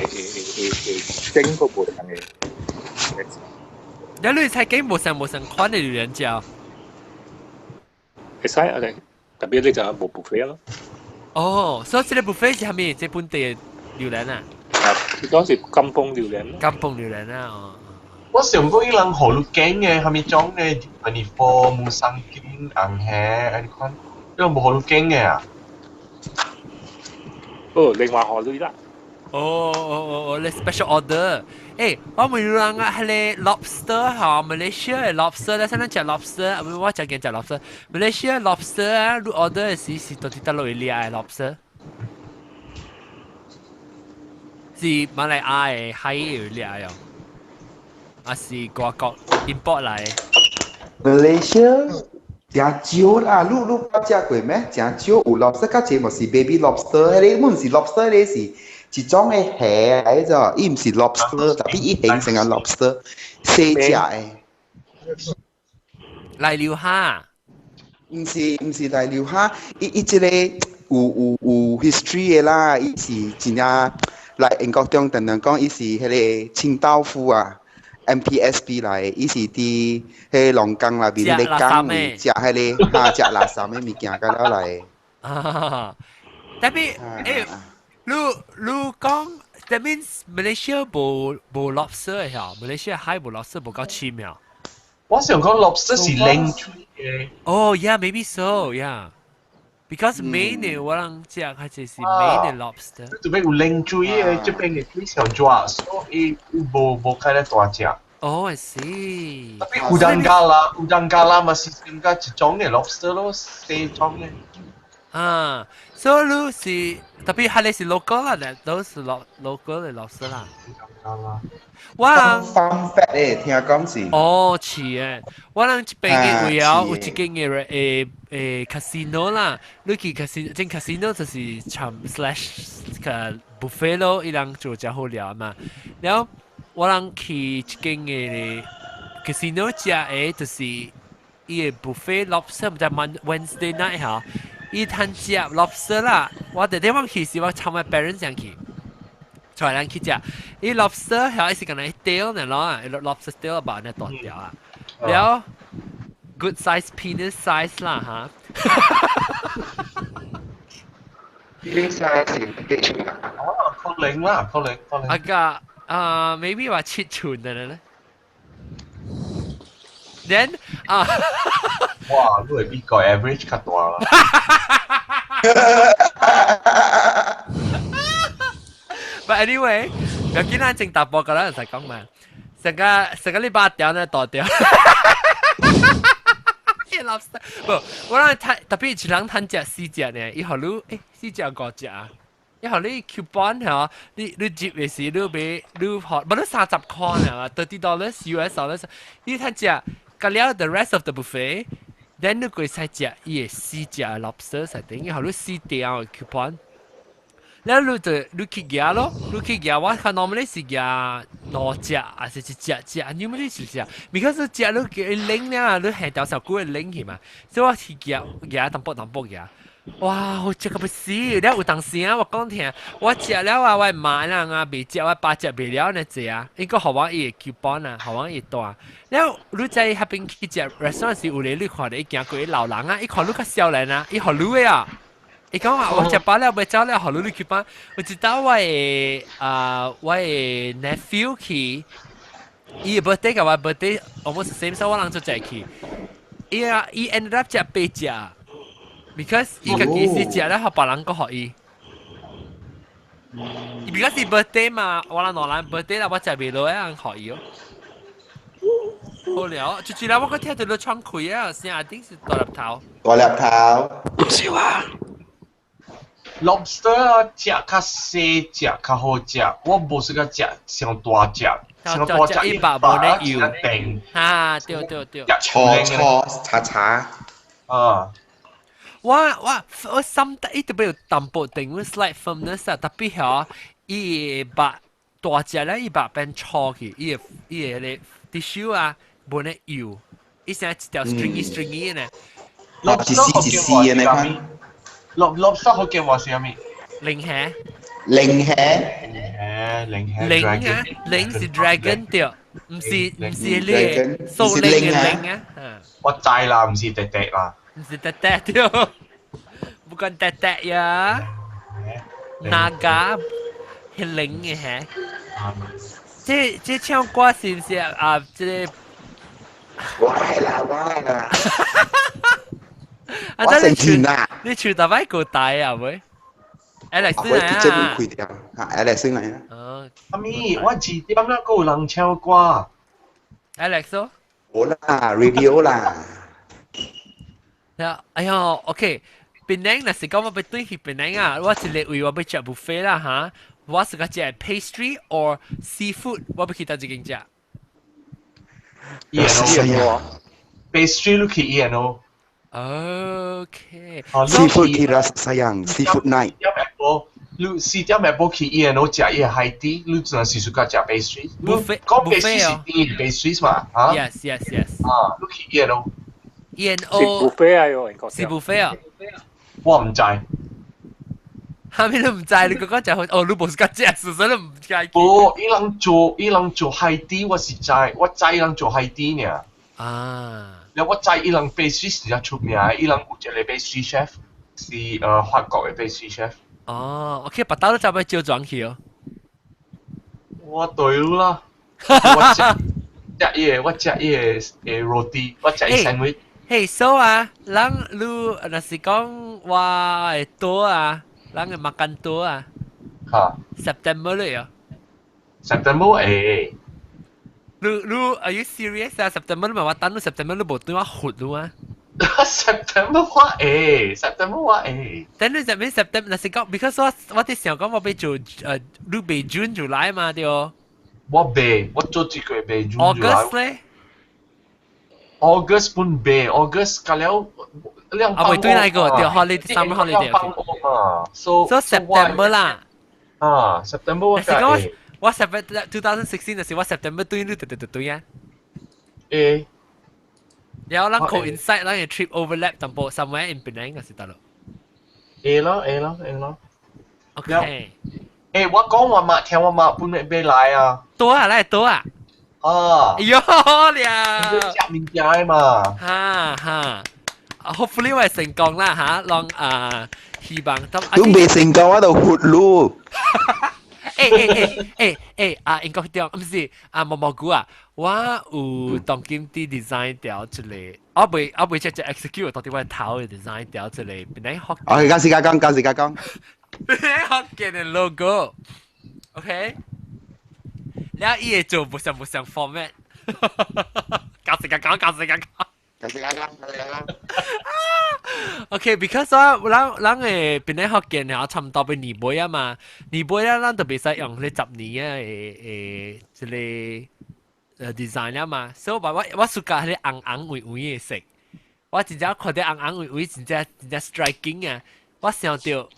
Speaker 3: 整個無相嘅。
Speaker 2: 你菜景無相款嘅榴蓮椒。
Speaker 3: 會使啊，特別你就冇 buffet 咯。
Speaker 2: 哦，所以這個 buffet 是係咩？即本地嘅榴蓮啊？
Speaker 3: 你講是金邦榴蓮。
Speaker 2: 金邦榴蓮啊，哦。
Speaker 1: 我想講伊人河路景嘅，係咪種嘅24木生金銀蝦，你看，呢個冇河路景嘅啊？
Speaker 3: 哦，另外河路啦。
Speaker 2: 哦，你 special order。誒，我咪講啊，係你 lobster 嚇，Malaysia 嘅 lobster 咧，先能食 lobster，我食嘅食 lobster。Malaysia lobster 啊，你 order 是到底得落嚟嘅 lobster？是馬來亞嘅海嘅嚟啊？還是外國 import 嚟
Speaker 4: ？Malaysia 真少啦，你捌食過咩？真少有 lobster，較濟嘛是 baby lobster，迄個唔是 lobster，咧是一種嘅蝦嚟啫，伊唔是 lobster，特別伊形成個 lobster， 細隻嘅。
Speaker 2: 嚟料蝦？
Speaker 4: 唔是嚟料蝦，伊即個有 history 嘅啦，伊是真正來英國中等等講，伊是迄個清道夫啊。MPSB 嚟，伊是佇迄龍崗內邊咧講食迄個食垃圾嘅物件，咁樣嚟。
Speaker 2: 但係你講，that means Malaysia 冇 lobster 嘅嚇，Malaysia 海冇 lobster 冇夠鮮嘅。
Speaker 1: 我想講 lobster 是冷水嘅。
Speaker 2: 哦 ，yeah，maybe so，yeah。Because main 嘅我人食係就是 main 嘅 lobster。
Speaker 1: 特別有冷水嘅，這邊嘅非常抓，所以無開得大隻。
Speaker 2: 哦，I see。
Speaker 1: 特別udang galah masih tinggal 一種嘅 lobster 咯，四種嘅。
Speaker 2: 啊，所以你是特別係你是 local 啦，都是 local 嘅 lobster 啦。我人
Speaker 4: fun fact 誒，聽講是。
Speaker 2: 哦，似誒，我人一邊嘅位啊，有一間嘅casino 啦，你去 casino 就是參/slash 個 buffet 咯，伊人做真好料嘛。然後我人去一間嘅 casino 食嘅，就是伊個 buffet lobster，唔知 Wednesday night 嚇，伊攤食 lobster 啦。我第啲我去時我參加 parents 上去，帶人去食。伊 lobster 係是講嚟 tail 呢咯，lobster tail 吧，呢大條啊。然後 good size penis size 啦嚇。
Speaker 8: penis size 係幾長啊？
Speaker 1: 哦，確領啦，確領。
Speaker 2: 啊個maybe 話切寸嘅咧。Then
Speaker 1: 哇，都係比個 average 較大啦。
Speaker 2: But anyway，有見咱正大波個啦，就講嘛，成個禮拜條呢大條。lobster， 不，我諗睇特別一人攤隻四隻呢，以後你四隻五隻啊，以後你 coupon 嚇，你接嘅時你俾你學，冇得30塊啊，$30 US dollars， 你攤隻，隔了 the rest of the buffet，then 你可以使隻伊個四隻 lobster 實定，以後你四條 coupon。แล้วรู้คิดยา咯รู้คิดยาว่าเขาnormally สิยานอเจา还是เจาอันนี้ไม่ได้สิเจา because เจารู้กี่ลิงเนี่ยรู้เห็นดาวสาวกู嘅ลิง係嘛所以我คิดยา淡薄ยา哇好食個不死แล้ว有當時啊我講聽我食了啊我買啦啊未食我8隻未了呢隻啊應該好玩伊個 coupon 啊好玩伊多แล้วรู้ใจ喺邊去食 restaurant 時有你看到伊行過啲老人啊伊看你個少年啊伊好รู้嘅啊伊講話我食飽了，未走了，學你去班。我知道我嘅nephew 去，伊個 birthday 嘅話 birthday almost same， 所以我人就一去。伊 ended up 食8隻 ，because 伊個幾時食咧，學別人個學伊。because 伊 birthday 嘛，我人兩人 birthday 啦，我食未落人學伊哦。好了，就啦，我個聽到你窗開啊，先一定是大粒頭。
Speaker 4: 大粒頭，
Speaker 8: 唔少啊。
Speaker 1: lobster 食較細隻較好食，我無是個食上大隻，上大隻
Speaker 2: 一百冇得油
Speaker 1: 定
Speaker 2: 啊，對，
Speaker 4: 叉
Speaker 1: 啊！
Speaker 2: 我心得一直比較淡薄定，我 slight firmness 啊，特別係伊把大隻咧，伊把變粗去，伊個tissue 啊冇得油，伊成一條 stringy 呢。
Speaker 1: lobster 學嘅話係lobster 學嘅話係咩？
Speaker 2: 零蝦。
Speaker 4: 零
Speaker 2: 是 dragon 對，唔是你數零嘅零啊。
Speaker 1: 我知啦，唔是滴滴啦。
Speaker 2: 唔是滴滴對，bukan滴滴呀。naga 係零嘅蝦。即唱歌是唔是啊？即
Speaker 4: 我係啦。
Speaker 2: 啊！但你唱大擺個大啊，喂 ！Alex 先嚟啊
Speaker 4: ！Alex 先嚟啊！
Speaker 2: 哦，
Speaker 1: 阿咪，我2點啦，個人唱歌。
Speaker 2: Alex 咯。
Speaker 4: 好啦 ，radio 啦。
Speaker 2: 哎呀 ，OK， Penang 那時講我要對去 Penang 啊，我一日為我要食 buffet 啦嚇，我是個食 pastry or seafood， 我要去到一間食。
Speaker 1: pastry 都去
Speaker 2: E&O。Okay。Seafood
Speaker 4: rasa sayang, seafood night.
Speaker 1: 4點半去 E&O 食伊個海底，你真係是suka 食 pastry。講 pastry 是啲 pastries 嘛？啊
Speaker 2: ？Yes。
Speaker 1: 啊，你去 E&O。
Speaker 2: E&O。
Speaker 3: 是 buffet 啊，有人講。
Speaker 2: 是 buffet 啊？
Speaker 1: 我唔知。
Speaker 2: 下面都唔知，你嗰個就好，哦，你冇食食，所以你唔介意。
Speaker 1: 哦，伊人做海底，我是知，我知伊人做海底呢。
Speaker 2: 啊。
Speaker 1: แล้ว我知伊人 pastry 是較出名，伊人有一個 pastry chef 是法國嘅 pastry chef。
Speaker 2: 哦 ，OK， 把刀都就俾照裝去哦。
Speaker 1: 我對啦，我食伊個roti， 我食伊 sandwich。
Speaker 2: 嘿 ，so 啊，咱你若是講話會多啊，咱會makan多啊。
Speaker 1: 嚇。
Speaker 2: September 嘞哦。
Speaker 1: September 誒。
Speaker 2: 你 are you serious 啊 ？September 咪話等到 September 你冇對我活咯啊
Speaker 1: ！September 我誒。
Speaker 2: 等你就咩 September 那是講 ，because 我啲想講我俾做你俾 June July 嘛對哦。
Speaker 1: 我做幾個俾 June
Speaker 2: July。August 咧
Speaker 1: ？August 本俾 August 隔了兩
Speaker 2: 啊，未對那個對 holiday summer holiday。So September 啦。
Speaker 1: 啊 ，September 我
Speaker 2: 係講我 September 2016就是我 September 對你對啊。
Speaker 1: 誒，
Speaker 2: 然後咱 coincide 咱嘅 trip overlap 淡薄 somewhere in Penang 嘅是得咯。
Speaker 1: 誒咯。
Speaker 2: OK。
Speaker 1: 誒，我講我媽聽我媽本嚟俾來啊。
Speaker 2: 多啊，來多啊。
Speaker 1: 啊。
Speaker 2: 哎呦了。
Speaker 1: 食物件嘛。
Speaker 2: 哈。hopefully 我成功啦嚇，讓希望
Speaker 4: 都未成功我就活路。
Speaker 2: 英國點唔是毛毛菇啊，我有當今啲 design 掉出嚟，我未即 execute 到底我頭嘅 design 掉出嚟，變嚟學。
Speaker 4: 我而家時間講，變
Speaker 2: 嚟學嘅 logo，OK？ 然後伊會做唔上 format， 教時間講。OK， because 咱誒變嚟學嘅然後差唔多俾年尾啊嘛，年尾咧咱就別使用呢10年啊即個design 啊嘛，所以我暑假係紅微微嘅色，我真正看到紅微微真正 striking 啊，我想到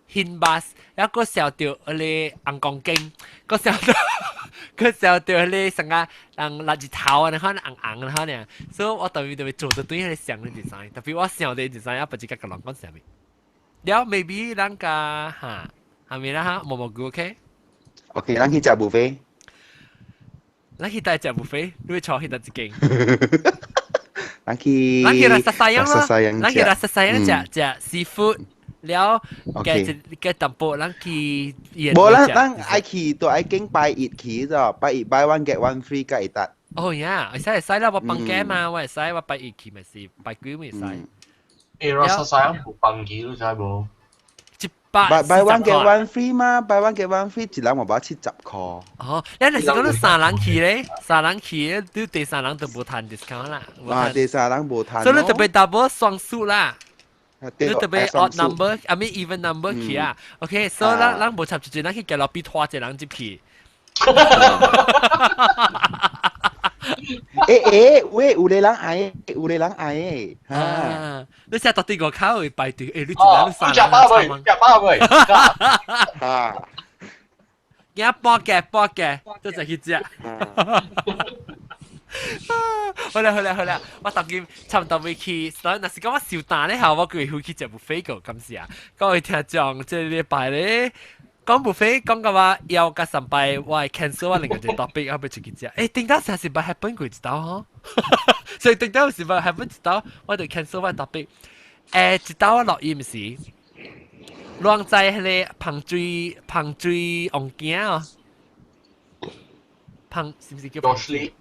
Speaker 2: 顯巴，然後想到嗰啲紅光鏡，佢想到嗰啲成個垃圾頭啊，你看紅你看呢，所以我特別做咗對佢想嘅 design，特別我想嘅 design 不知個人講啥物，然後 maybe 咱個嚇係咪啦嚇毛毛菇 OK，
Speaker 4: 咱去食 buffet，
Speaker 2: 咱去帶食 buffet， 你會坐去得一間，
Speaker 4: 咱去
Speaker 2: 拉薩沙洋咯，咱去拉薩沙洋食 seafood。แล้วแกตับโปนั่งขี่
Speaker 4: บ่咱愛去都愛經拜一去咗，拜一 buy one get one free ก็อีตัด
Speaker 2: โอ้ยไอ้ใช่แล้วว่าปังแกมาว่าใช่ว่าไปอีกขี่ไม่สิไปกุ้ยไม่ใช่
Speaker 1: ราซาซา冇ปังกี่รู้ใช่บ่
Speaker 4: buy one get one free 嘛 buy one get one free 一人170塊
Speaker 2: 哦แล้ว你講到三人ขี่咧三人ขี่都第三人都冇談 discount 啦
Speaker 4: 第三人冇談
Speaker 2: 所以你特別 double 雙數啦你特別 odd number，I mean even number 去啊 ，OK， 所以咱無插住住，咱去叫落比拖一人接去。
Speaker 4: 喂，有個人嗌，
Speaker 2: 啊，你成日到第個口去排隊，你一人三人。
Speaker 1: 食飽未？
Speaker 4: 啊，
Speaker 2: 驚搏嘅，都就去食。好啦，我當今差唔多未去，所以若是講我小蛋咧，後我佢會去食 buffet 個，咁時啊，各位聽眾，即係禮拜咧講 buffet 講嘅話，要加上拜我係 cancel 我另外一個 topic， 我要出去食。誒，頂到成時拜 happen 佢知道嗬，所以頂到時拜 happen 知道，我就 cancel 我 topic。知道我錄音時，亂在迄個彭水紅鏡哦，是唔是叫
Speaker 1: ？Joshly。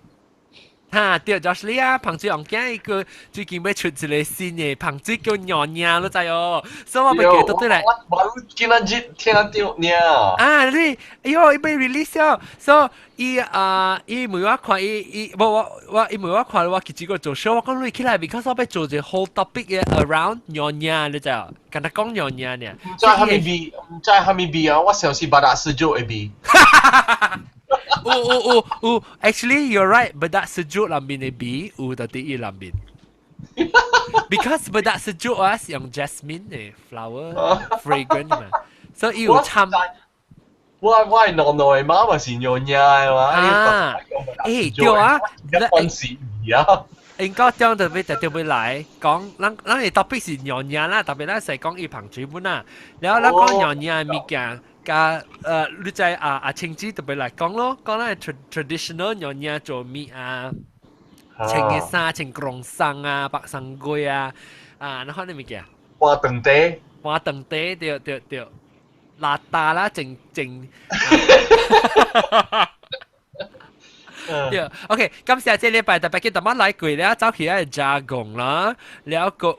Speaker 2: 哈，對 Joshly 啊，彭水紅鏡一個最近要出一個新嘅彭水叫娘娘，你知哦？所以我咪記得對嚟。
Speaker 1: 我今日聽到娘。
Speaker 2: 啊，你，哎呦，伊被 release 了，所以伊問我看伊問我看我幾個做 show， 我講你起來 ，because 我要做一個 whole topic 嘅 around 娘娘，你知哦？跟他講娘娘呢。
Speaker 1: 唔知係咪 B 啊？我想是八大四九 A B。Actually
Speaker 2: you're right, bedak sejuk lambin B, tadi I lambin. Because bedak sejuk yang jasmine flower fragrant 嘛，所以有參。
Speaker 1: 我係normal嘅媽咪是娘娘嘅嘛。
Speaker 2: 啊，對啊，
Speaker 1: 一般是啊。
Speaker 2: 應該將特別嚟講，咱嘅 topic 是娘娘啦，特別咱係講伊彭水本啦，然後咱講娘娘嘅物件。你知青子特別嚟講咯，講咧 traditional 娘娘做咩啊？青嘅衫、青絨衫啊、白衫龜啊，你看你物件？
Speaker 1: 花燈底，
Speaker 2: 對，邋遢啦，正。對 ，OK， 今次這禮拜特別見到乜來過咧，走起來加工啦，แล้วก็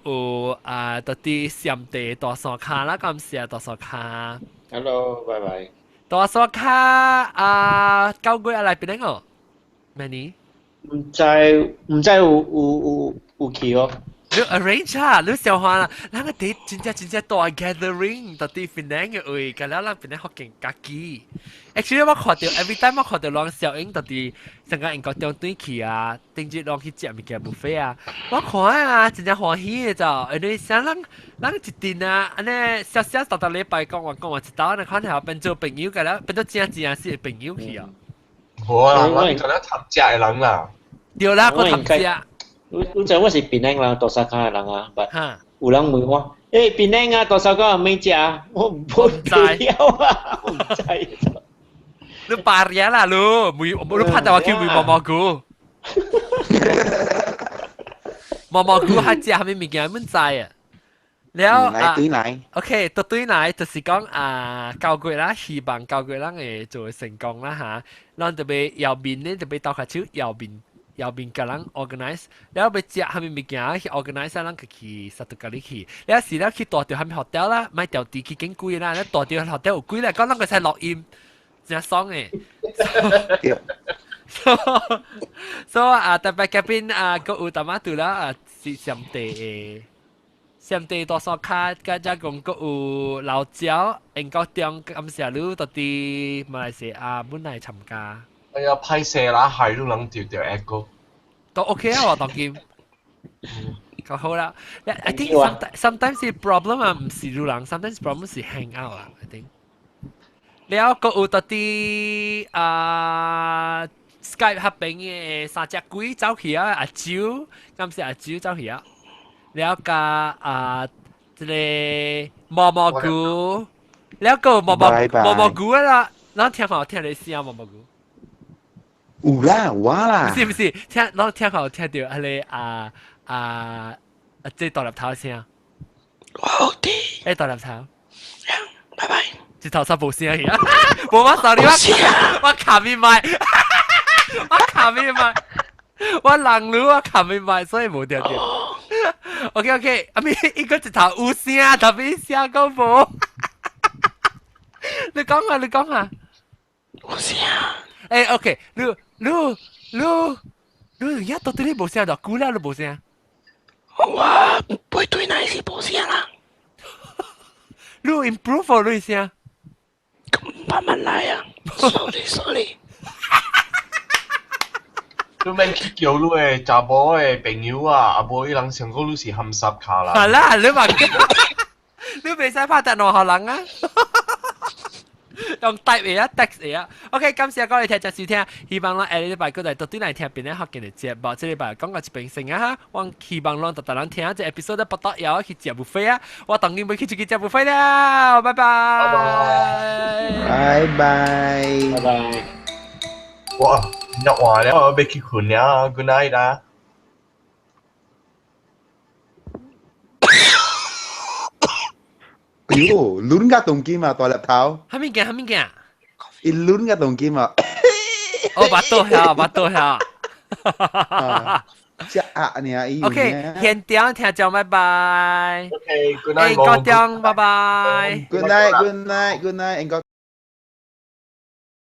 Speaker 2: 到啲上地大山卡啦，今次大山卡。
Speaker 6: Hello， 拜拜。
Speaker 2: 大山卡9月來邊個 ？Manny？
Speaker 6: 唔知有去哦。
Speaker 2: 你 arrange 啊，你小話啦，咱個啲真正大 gathering，到啲 Penang 嘅位，咁啦，咱 Penang 學勁家己。Actually 我看到 every time 我看到兩小英到啲成個英國中對去啊，定住兩去食物件 buffet 啊，我看啊真正歡喜嘅就，你想咱一陣啊，安尼小大禮拜講話一道，你看下變做朋友嘅啦，變做真是朋友去啊。
Speaker 1: 冇啊，我哋做得談食嘅人啦。
Speaker 2: 對啦，我談食。
Speaker 6: 你知我是檳城人，多沙卡嘅人啊，但有人問我，誒檳城啊，多沙卡有咩食啊？我唔知啊，我唔知。
Speaker 2: 你巴嘢啦，你拍到我叫佢蘑菇，蘑菇係食係咪物件唔知啊？แล้ว
Speaker 4: 對奶
Speaker 2: OK ตัว對奶就是講交過啦，希望交過人會做成功啦嚇，咱特別右邊呢特別鬥下手右邊個人 organize， แล้วไป食係咪物件去 organize 咱去實到嗰裡去，แล้ว時咧去大條係咪 hotel 啦，買條地去幾貴啦，แล้ว大條 hotel 有貴咧，講咱個使錄音。真爽誒！所以特別嗰邊個有淡馬杜啦是上地多數卡，加加講個有老椒，英國中咁時候你到啲馬來西亞本來參加。
Speaker 1: 哎呀，拍攝啦，係都諗條 echo。都
Speaker 2: OK 啊，我當見。夠好啦。I think sometimes the problem 啊，唔是路人 ，sometimes problem 是 hang out 啊 ，I think。แล้วก็อุตติSkype 合併嘅三隻鬼走去啊，阿蕉，今次阿蕉走去啊，แล้วก็即係蘑菇，แล้วก็蘑菇啦，咱聽好聽你聲蘑菇。
Speaker 4: 有啦，有啦。
Speaker 2: 是不是？咱聽好聽到係你即係大粒頭聲。
Speaker 8: 好啲。
Speaker 2: 誒大粒頭。
Speaker 8: 拜拜。
Speaker 2: 一頭三冇聲而家，冇乜手你我卡面賣，我卡面賣，我冷路我卡面賣，所以冇掉掉。OK， 阿咪應該一頭有聲，特別聲個冇。你講下。
Speaker 8: 有聲。
Speaker 2: 誒 ，OK， 你而家到底你冇聲就估啦，你冇聲。
Speaker 8: 我背對奶是冇聲啦。
Speaker 2: 你 improve 你聲。
Speaker 8: 慢慢來啊 ，sorry。
Speaker 1: 你免去叫你誒查某誒朋友啊，阿無伊人上個你是含濕卡啦。
Speaker 2: 係啦，你話你未使拍電話學人啊？用 type 嚟啊 ，text 嚟啊。OK， 感謝各位聽眾收聽，希望咱下禮拜過來到底來聽邊啲學嘅節目，這禮拜講個一邊先啊哈。我希望咱大人聽這 episode 不得要去食 buffet 啊，我當然會去食 buffet 啦，拜拜。
Speaker 1: 哇，入話了，我要去困了 ，good night 啦。
Speaker 4: 哎呦，lunn ka tong kim à, toilet tháo.
Speaker 2: 係咪嘅？
Speaker 4: lunn ka tong kim à.
Speaker 2: 哦，巴多下。
Speaker 4: Chắc ạ nè.
Speaker 2: OK， 現場聽眾拜拜。
Speaker 1: OK，good night。
Speaker 2: 各位，拜拜。
Speaker 4: Good night.